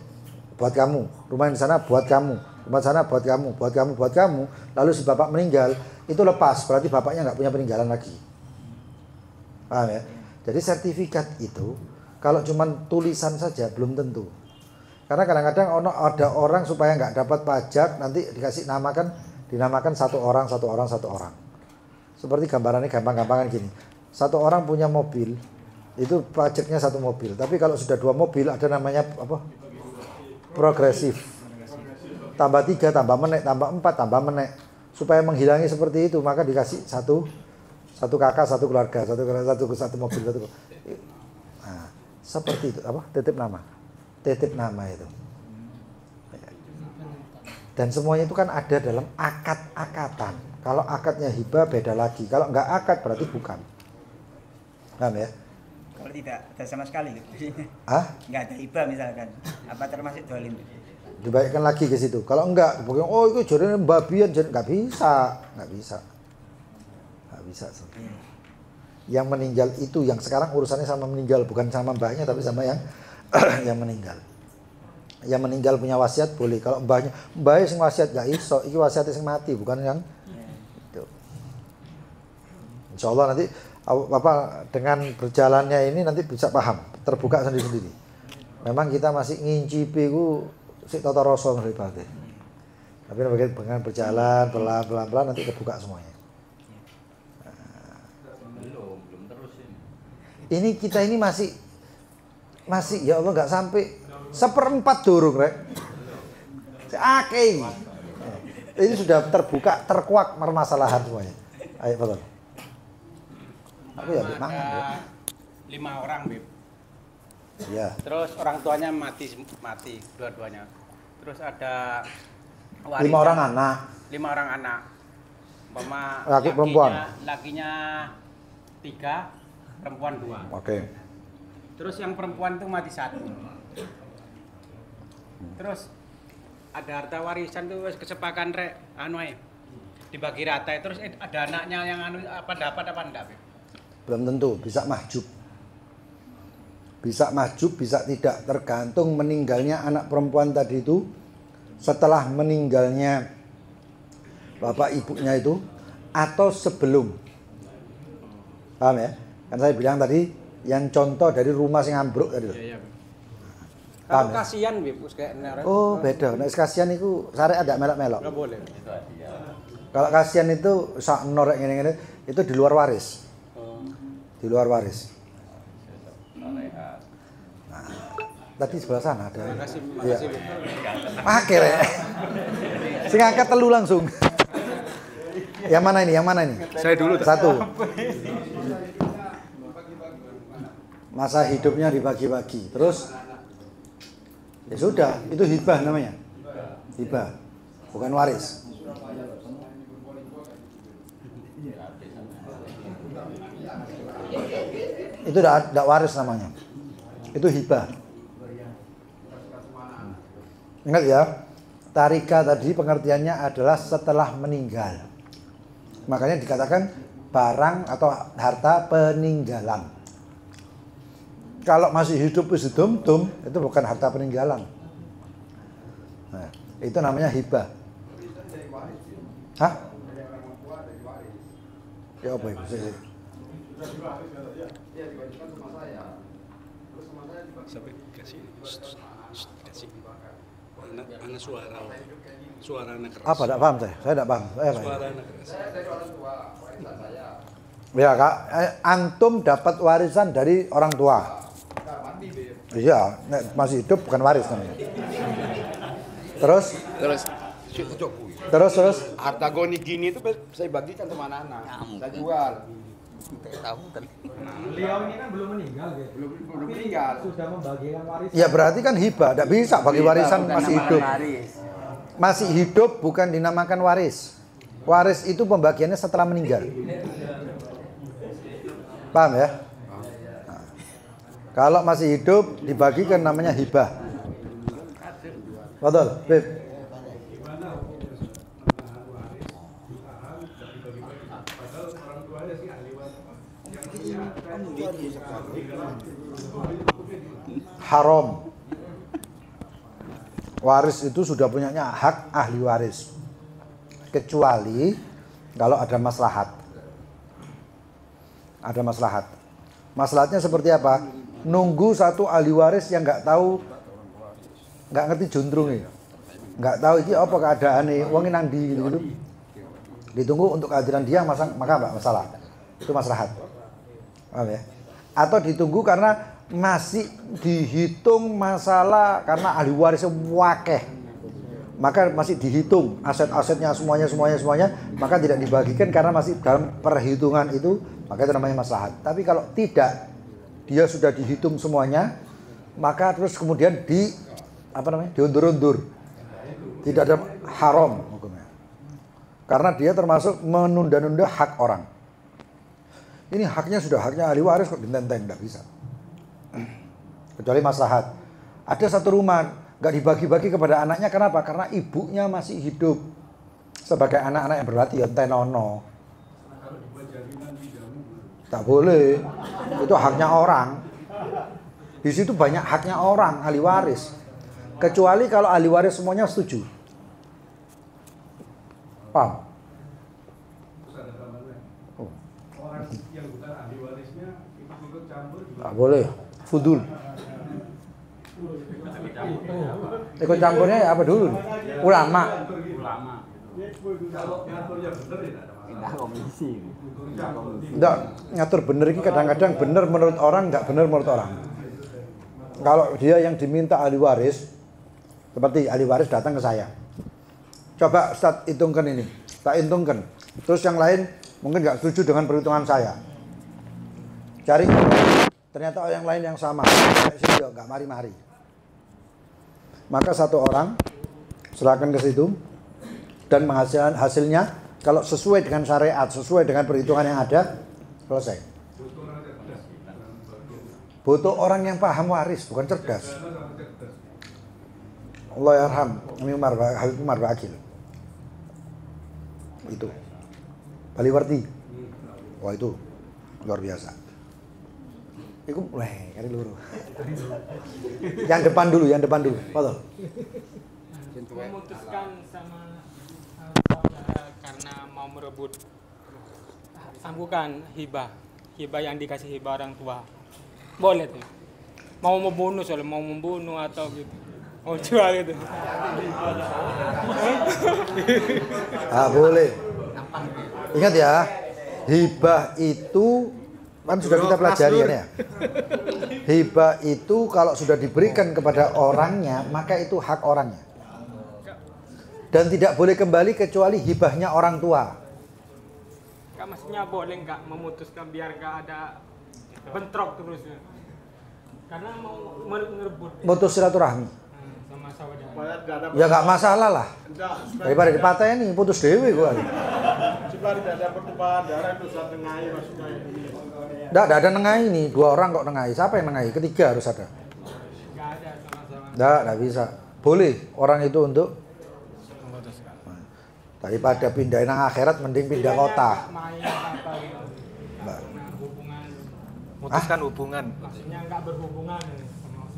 buat kamu, rumah di sana buat kamu, rumah sana buat kamu, buat kamu. Lalu si bapak meninggal, itu lepas. Berarti bapaknya nggak punya peninggalan lagi. Paham ya? Jadi sertifikat itu kalau cuman tulisan saja belum tentu. Karena kadang-kadang ada orang supaya nggak dapat pajak nanti dikasih dinamakan 1 orang. Seperti gambarannya gampang-gampangan gini. 1 orang punya mobil, itu pajaknya 1 mobil. Tapi kalau sudah 2 mobil ada namanya apa? Progresif. Tambah 3, tambah menek, tambah 4, tambah menek. Supaya menghilangi seperti itu, maka dikasih satu kakak, 1 keluarga, satu mobil, Seperti itu apa? Titip nama. Titip nama itu. Dan semuanya itu kan ada dalam akad-akatan. Kalau akadnya hibah beda lagi. Kalau enggak akad berarti bukan. Paham ya? Kalau tidak ada sama sekali gitu. Nggak ada hibah misalkan, apa termasuk dolim? Dibaikkan lagi ke situ. Kalau enggak, oh itu jadinya babian, nggak bisa. Yang meninggal itu, yang sekarang urusannya sama meninggal, bukan sama mbahnya tapi sama yang yang meninggal. Yang meninggal punya wasiat boleh. Kalau mbahnya sing wasiat gak iso, iki wasiatnya sing mati, bukan yang itu. Insya Allah nanti Bapak dengan berjalannya ini nanti bisa paham, terbuka sendiri-sendiri. Memang kita masih ngincipi ku sik tata rasa ngribate. Tapi dengan berjalan pelan-pelan nanti kebuka semuanya. Belum terus ini. Ini kita ini masih ya Allah nggak sampai 1/4 durung rek. Oke. Ini sudah terbuka, terkuak permasalahan semuanya. Ayo betul. Aku ya mangan ya. 5 orang, Bib. Iya. Terus orang tuanya mati dua-duanya. Terus ada 5 orang anak. 5 orang anak. Umpama Laki perempuan. Lakinya 3, perempuan 2. Oke. Terus yang perempuan itu mati 1. Terus ada harta warisan tuh wis kesepakatan rek dibagi rata. Terus ada anaknya yang apa dapat apa enggak, Bib? Belum tentu, bisa mahjub. Bisa mahjub, bisa tidak, tergantung meninggalnya anak perempuan tadi itu setelah meninggalnya bapak ibunya itu atau sebelum. Paham ya? Kan saya bilang tadi yang contoh dari rumah sing ambruk tadi. Iya. Paham Kalau ya? kasihan, Bib, kayak Oh, beda. Nek kasihan itu syariat ada melok-melok. enggak boleh. Kalau kasihan itu sak norek ngene-ngene itu di luar waris. Di luar waris. Nah, tadi sebelah sana ada. Makasih, Iya. Bib. Akhirnya. Sing angkat telu langsung. Yang mana ini? Yang mana ini? Saya dulu. Satu. Masa hidupnya dibagi-bagi. Terus ya sudah, itu hibah namanya. Hibah. Bukan waris. Itu tidak waris namanya. Itu hibah. Ingat ya, tarika tadi pengertiannya adalah setelah meninggal. Makanya dikatakan barang atau harta peninggalan. Kalau masih hidup itu bukan harta peninggalan. Nah, itu namanya hibah. Hah? Ya apa itu? Sampai kasih anak suara anak keras. Apa? Tidak paham saya. Saya tidak paham. Suara anak keras. Ya kak, antum dapat warisan dari orang tua. Iya, masih hidup bukan waris namanya. Terus harta goni gini itu saya bagikan sama anak-anak. Saya jual. Beliau ini kan belum meninggal, gitu. Belum meninggal. Sudah membagikan warisan. ya berarti kan hibah, tidak bisa bagi warisan masih hidup. Masih hidup bukan dinamakan waris. Waris itu pembagiannya setelah meninggal. Paham ya? Nah, kalau masih hidup dibagikan namanya hibah. Betul, Beb. Haram. Waris itu sudah punyanya hak ahli waris. Kecuali kalau ada maslahat. Ada maslahat. Maslahatnya seperti apa? Nunggu satu ahli waris yang nggak tahu, nggak ngerti juntrunge, nggak tahu ini apa keadaannya, wong nang ndi gitu. Ditunggu untuk kehadiran dia, maka nggak masalah. Itu maslahat. Paham ya? Atau ditunggu karena masih dihitung masalah karena ahli warisnya wakeh, maka masih dihitung aset-asetnya semuanya, maka tidak dibagikan karena masih dalam perhitungan itu, maka itu namanya maslahat. Tapi kalau tidak dia sudah dihitung semuanya, maka terus kemudian diundur-undur. Tidak ada haram hukumnya. Karena dia termasuk menunda-nunda hak orang. Ini haknya sudah haknya ahli waris kok ditenteng, tidak bisa. Kecuali maslahat. Ada satu rumah nggak dibagi-bagi kepada anaknya, kenapa? Karena ibunya masih hidup. Sebagai anak-anak yang berarti ya tenono. Tak boleh. Itu haknya orang. Di situ banyak haknya orang, ahli waris. Kecuali kalau ahli waris semuanya setuju. Paham? Oh. Orang yang bukan ahli warisnya ikut campur juga. Tak boleh. Fudul. Ikut campurnya ya apa dulu? Ulama. Kalau ngaturnya benar ya tidak ada masalah. komisi. Enggak, ngatur bener ini kadang-kadang bener menurut orang, enggak bener menurut orang. Kalau dia yang diminta ahli waris, seperti ahli waris datang ke saya. Coba Ustaz hitungkan ini, tak hitungkan. Terus yang lain mungkin nggak setuju dengan perhitungan saya. Cari, ternyata yang lain yang sama. Saya nggak mari-mari. Maka satu orang serahkan ke situ dan menghasilkan hasilnya kalau sesuai dengan syariat, sesuai dengan perhitungan yang ada, selesai. Butuh orang yang paham waris, bukan cerdas. Allah yarham, Habib Umar Bakil. Itu Baliwarti. Wah itu luar biasa. Itu kali luruh. Yang depan dulu. Betul. Memutuskan sama karena mau merebut bukan hibah yang dikasih hibah orang tua. Boleh tuh. Mau membunuh soalnya mau membunuh atau gitu. Mau jual gitu. Boleh. Ingat ya, hibah itu kan sudah kita pelajari ya. Hibah itu kalau sudah diberikan kepada orangnya, maka itu hak orangnya. Dan tidak boleh kembali kecuali hibahnya orang tua. Kak, maksudnya boleh nggak memutuskan biar nggak ada bentrok terus? Karena mau merebut. Putus silaturahmi. Sama saudara. Ya nggak masalah lah. Daripada dipatahin putus dewe gua. Supaya tidak ada pertumpahan darah itu saat nengai maksudnya ini. Nggak ada nengai nih, 2 orang kok nengai. Siapa yang nengai? Ketiga harus ada. Nggak ada sama-sama. Nggak bisa. Boleh orang itu untuk daripada pindahin akhirat mending pindah kota. Memutuskan hubungan. Maksudnya nggak berhubungan.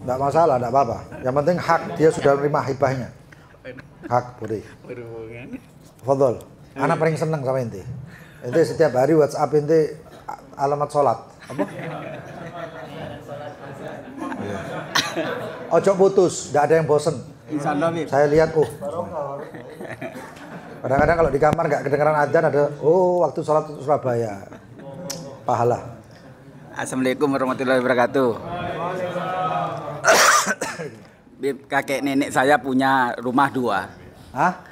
Nggak masalah, nggak apa-apa. Yang penting hak dia sudah menerima hibahnya. Hak boleh. Berhubungan. Fadol. Anak paling seneng sama ente. Ente setiap hari WhatsApp ente alamat sholat. Apa? Ojo putus, nggak ada yang bosen. Saya lihat, kadang-kadang kalau di kamar nggak kedengeran adzan ada, waktu sholat Surabaya. Pahala. Assalamualaikum warahmatullahi wabarakatuh. Kakek nenek saya punya rumah 2. Hah?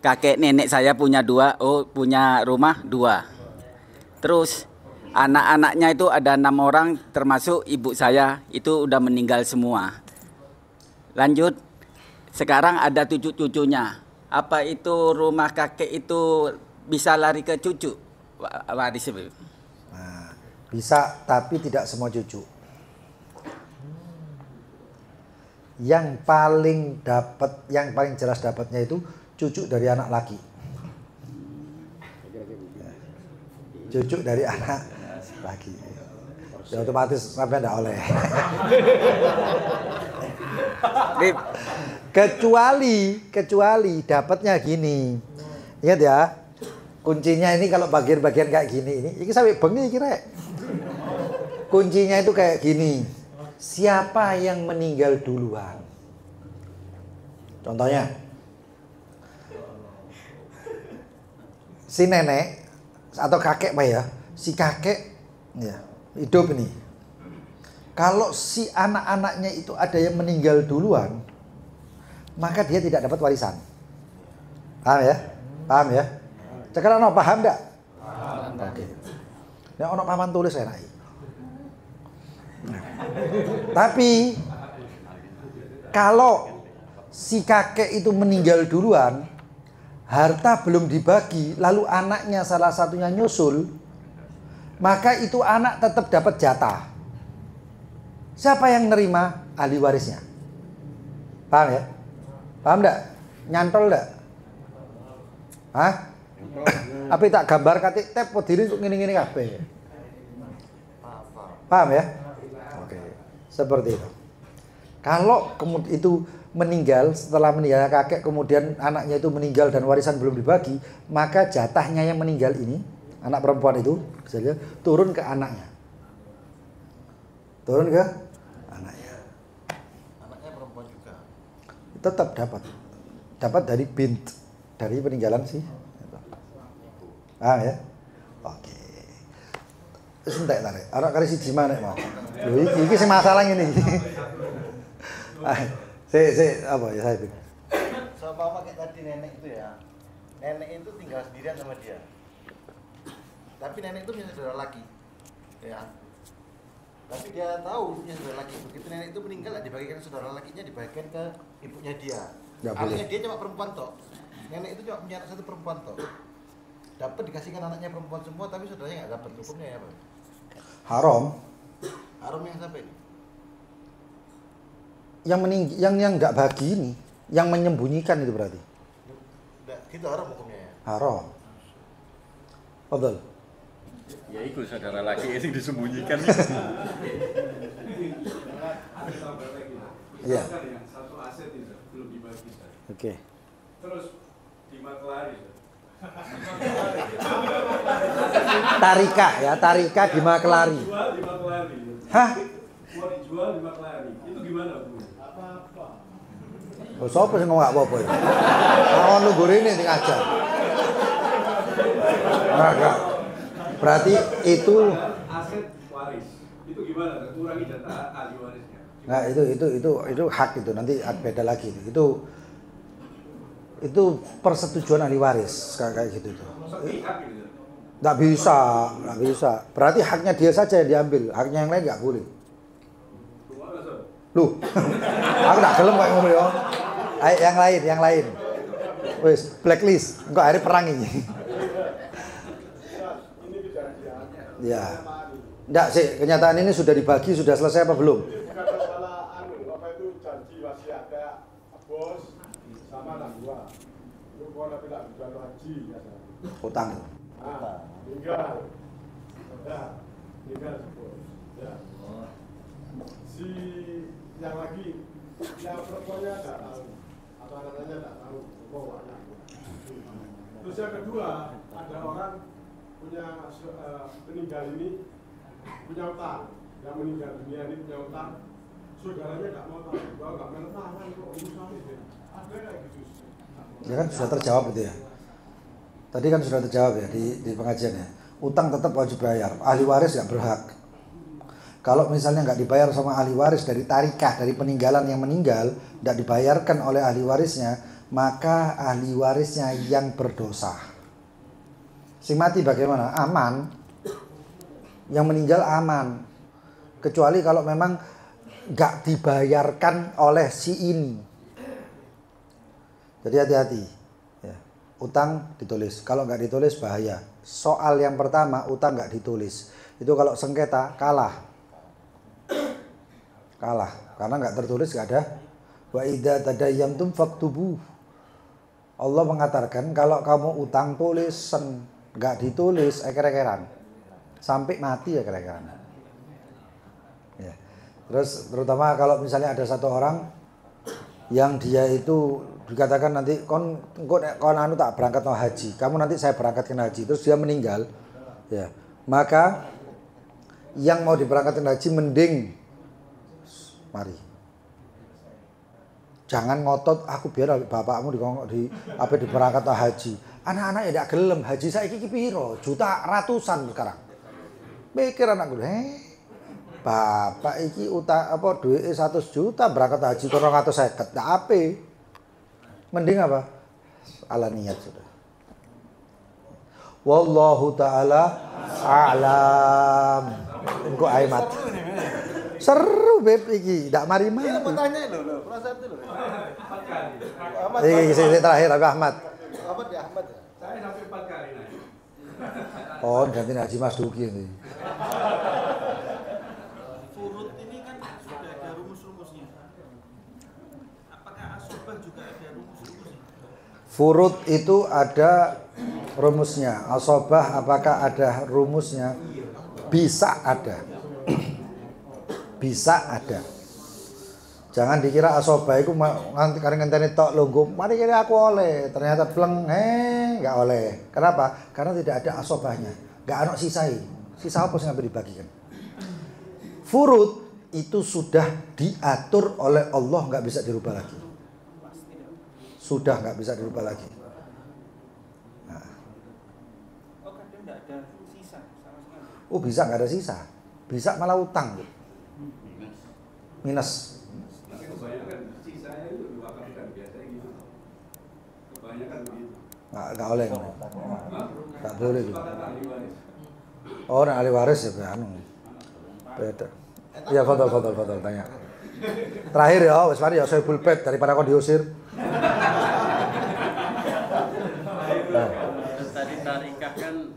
Kakek nenek saya punya punya rumah 2. Terus anak-anaknya itu ada 6 orang, termasuk ibu saya itu udah meninggal semua. Lanjut, sekarang ada cucu-cucunya. Apa itu rumah kakek itu bisa lari ke cucu? Waris. Nah, bisa, tapi tidak semua cucu. Yang paling jelas dapatnya itu cucu dari anak laki. Cucu dari anak laki. Ya otomatis sampai enggak oleh. Kecuali dapatnya gini. Ingat ya. Kuncinya ini kalau bagian-bagian kayak gini ini sampai bengi kira. Kuncinya itu kayak gini. Siapa yang meninggal duluan? Contohnya, si nenek atau kakek Pak ya, si kakek ya, hidup ini. Kalau si anak-anaknya itu ada yang meninggal duluan, maka dia tidak dapat warisan. Paham ya? Paham ya? Sekarang paham enggak? Paham. Oke. Nek ono papan tulis enak. Tapi kalau si kakek itu meninggal duluan, harta belum dibagi, lalu anaknya salah satunya nyusul, maka itu anak tetap dapat jatah. Siapa yang nerima? Ahli warisnya. Paham ya? Paham enggak? Nyantol enggak? Hah? Apa tak gambar katik tep podiri ngene-ngene kabeh. Paham ya? Oke. Seperti itu. Kalau kemudian itu meninggal, setelah meninggal kakek, kemudian anaknya itu meninggal dan warisan belum dibagi, maka jatahnya yang meninggal ini, anak perempuan itu, misalnya, turun ke anaknya. Turun ke anaknya. Anaknya perempuan juga. Tetap dapat. Dapat dari bint, dari peninggalan sih. Paham ya? Oke. Terus entek tarik. Anak kali siji manek mau. Lho iki sing masalah ngene iki. Apa ya saya pikir. Sama kayak tadi nenek itu ya. Nenek itu tinggal sendirian sama dia. Tapi nenek itu punya saudara laki. Ya. Tapi dia tahu punya saudara laki. Begitu nenek itu meninggal, dibagikan saudara lakinya, dibagikan ke ibunya dia. Artinya dia cuma perempuan toh. Nenek itu cuma punya anak satu perempuan toh. Dapat dikasihkan anaknya perempuan semua, tapi saudaranya nggak dapat. Hukumnya ya, Pak? Haram. Haram yang sampai ini. Yang nggak bagi ini, yang menyembunyikan itu berarti. Nggak, gitu haram hukumnya ya. Haram. Betul. Ya itu saudara laki yang disembunyikan. Iya. Satu aset itu belum dibagi. Oke. Terus dimaklari. Tarika ya, tarika dimaklari. Dijual dimaklari. Hah? Mau dijual dimaklari. Itu gimana, Bu? Oh, sopo sing ngomong gak apa-apa ya? Awon lu gorene sing ajar. Enggak. Berarti itu aset waris. Itu gimana? Kurangi jatah ahli warisnya. Nah, itu hak itu nanti beda lagi itu persetujuan ahli waris kayak gitu tuh. Nggak bisa. Berarti haknya dia saja yang diambil, haknya yang lain nggak boleh. Loh, aku nggak gelem kayak ngomong ya. Yang lain. Wes blacklist, enggak hari perang ini. Ya, nggak sih kenyataan ini sudah dibagi, sudah selesai apa belum? Utang. Tinggal ya. Si yang lagi yang perempuannya nggak tahu, apa namanya nggak tahu, pokoknya. Terus yang kedua, ada orang punya meninggal ini punya utang, yang meninggal dunia ini punya utang, saudaranya nggak mau tahu, bahwa nggak mau tahu kok urusan itu, ada kayak gitu. Ya kan sudah terjawab itu ya. Tadi kan sudah terjawab ya di pengajian ya. Utang tetap wajib bayar. Ahli waris nggak berhak. Kalau misalnya nggak dibayar sama ahli waris dari tarikah, dari peninggalan yang meninggal, nggak dibayarkan oleh ahli warisnya, maka ahli warisnya yang berdosa. Si mati bagaimana? Aman. Yang meninggal aman. Kecuali kalau memang nggak dibayarkan oleh si ini. Jadi hati-hati. Ya. Utang ditulis. Kalau nggak ditulis bahaya. Soal yang pertama, utang nggak ditulis. Itu kalau sengketa kalah. Karena nggak tertulis, nggak ada. Wa idza tadayantum faktubuh. Allah mengatakan kalau kamu utang tulisan, nggak ditulis eker-ekeran sampai mati eker-ekeran. Ya. Terus terutama kalau misalnya ada satu orang yang dia itu dikatakan nanti kon anu tak berangkat no haji, kamu nanti saya berangkatkan haji, terus dia meninggal, ya maka yang mau diberangkatkan haji mending mari. Jangan ngotot aku biar bapakmu diberangkat haji. Anak-anak ya tidak gelem haji saya iki piro? Juta ratusan sekarang. Pikir anak gue, bapak iki utang apa duit 100 juta berangkat haji 250. Ndak ape. Mending apa? Ala niat sudah. Wallahu taala a'lam. Engko aimat. Seru Beb iki, ndak mari-mari. Iya, mau tanya loh, perasaan itu loh. 4 kali. Ahmad. Iki terakhir aku Ahmad. Ahmad ya Ahmad ya. Saya sampai 4 kali naik. Oh, ganti Haji Mas Duki ini. Furud ini kan sudah ada rumus-rumusnya. Apakah asobah juga ada rumus-rumusnya? Furud itu ada rumusnya. Asobah apakah ada rumusnya? Bisa ada. Bisa ada. Jangan dikira asobah itu nganti kareng ngenteni tok lho, mari kira aku oleh, ternyata pleng enggak oleh. Kenapa? Karena tidak ada asobahnya. Enggak ono sisai. Sisa apa sing sampe dibagikan? Furud itu sudah diatur oleh Allah, enggak bisa dirubah lagi. Sudah enggak bisa dirubah lagi. Nah. Oh, kadang enggak ada sisa sama sekali. Oh, bisa enggak ada sisa. Bisa malah utang. Minus. Tapi kebanyakan sisanya itu diwakafkan biasanya gitu. Kebanyakan begitu. Enggak oleh. Enggak boleh juga. Oh, nah ahli waris ya anu. Beda. Iya, fadal tanya. Terakhir ya, wis mari ya saya pulpet daripada kau diusir. Terus tadi tarikah kan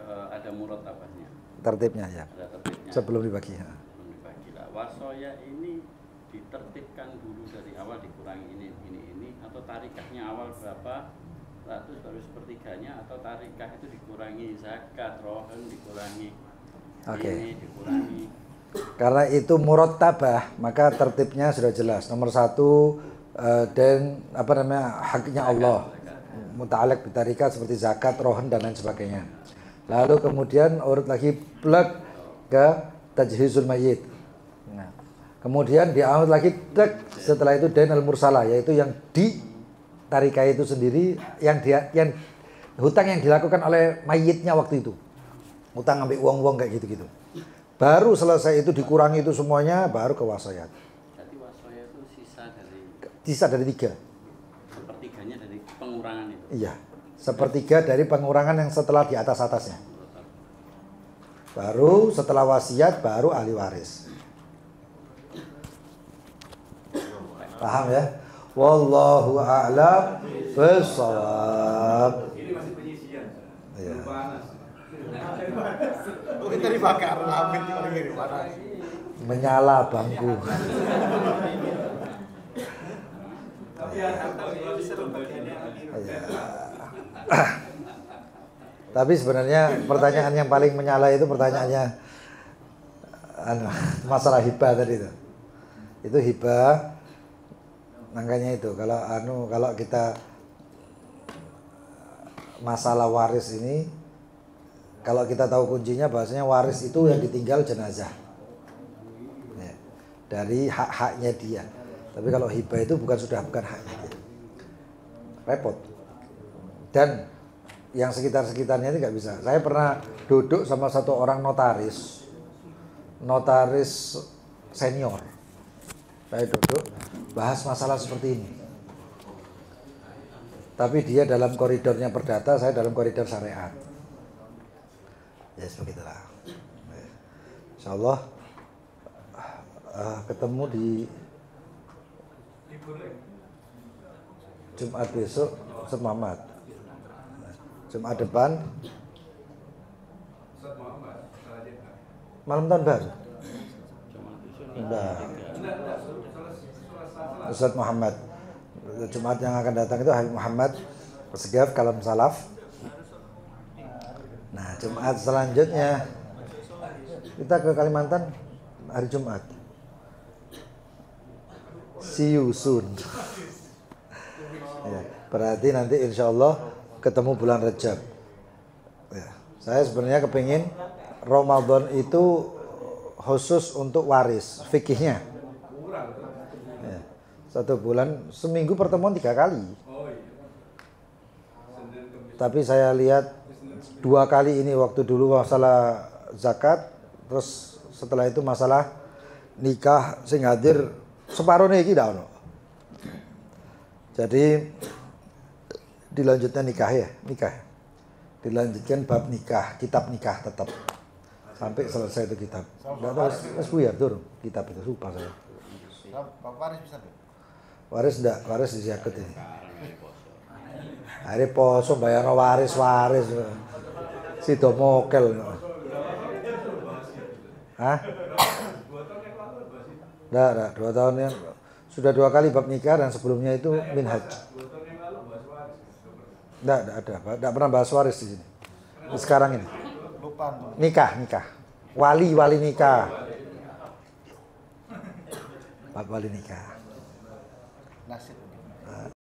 ada murotabahnya. Tertibnya ya. Ada tertibnya. Sebelum dibagi. Ya. Sebelum dibagi lah. Wasoya ini ditertibkan dulu dari awal dikurangi ini atau tarikahnya awal berapa ratus baru sepertiganya atau tarikah itu dikurangi zakat, rohen dikurangi ini dikurangi. Karena itu murattabah, maka tertibnya sudah jelas. Nomor 1 dan apa namanya haknya Allah. Muta'alaq bitarika seperti zakat, rohen dan lain sebagainya. Lalu kemudian urut lagi plek ke tajhizul mayyit. Nah, kemudian diambil lagi plek setelah itu dainal mursalah, yaitu yang di tarika itu sendiri yang hutang yang dilakukan oleh mayitnya waktu itu. Hutang ambil uang-uang kayak gitu-gitu. Baru selesai itu dikurangi itu semuanya baru ke wasayat. Jadi wasoya itu Sisa dari 3. Sepertiganya dari pengurangan itu. Iya. Sepertiga dari pengurangan yang setelah di atas-atasnya. Baru setelah wasiat baru ahli waris. Paham ya? Wallahu a'lam bishawab. Ini masih penyisian. Iya. Panas. Oh, kita dibakar lamit orang ini panas. Menyala bangku. Tapi lebih seru bagiannya Iya. Tapi sebenarnya pertanyaan yang paling menyala itu pertanyaannya masalah hibah tadi itu. Itu hibah makanya itu kalau kita masalah waris ini kalau kita tahu kuncinya bahasanya waris itu yang ditinggal jenazah. Ya, dari hak-haknya dia. Tapi kalau hibah itu bukan haknya dia. Repot. Dan yang sekitar-sekitarnya itu nggak bisa. Saya pernah duduk sama satu orang notaris senior. Saya duduk bahas masalah seperti ini. Tapi dia dalam koridornya perdata, saya dalam koridor syariat. Ya sebegitulah. Insyaallah ketemu di Jumat besok Ustaz Muhammad. Jumat depan malam tahun baru. Enggak. Ustaz Muhammad. Jumat yang akan datang itu Habib Muhammad Persegaf Kalam Salaf. Nah, Jumat selanjutnya kita ke Kalimantan hari Jumat. See you soon. Ya, berarti nanti insya Allah ketemu bulan Rajab. Ya, saya sebenarnya kepingin Ramadan itu khusus untuk waris fikihnya. Ya, 1 bulan seminggu pertemuan 3 kali. Tapi saya lihat 2 kali ini waktu dulu masalah zakat, terus setelah itu masalah nikah sing hadir separuh niki ndak ono. Jadi dilanjutkan nikah. Dilanjutkan bab nikah, kitab nikah tetap. Sampai selesai itu kitab. Enggak tahu wis buyar turun kitab itu lupa saya. Bapak Waris bisa tuh? Waris enggak, waris disiaket ini. Hari poso bayarno waris. Sido mokel. Hah? Enggak, 2 tahun yang sudah 2 kali bab nikah dan sebelumnya itu minhaj. Enggak ada, enggak pernah bahas waris di sini. Sekarang ini. Nikah. Wali nikah. Bab wali nikah. Nasib.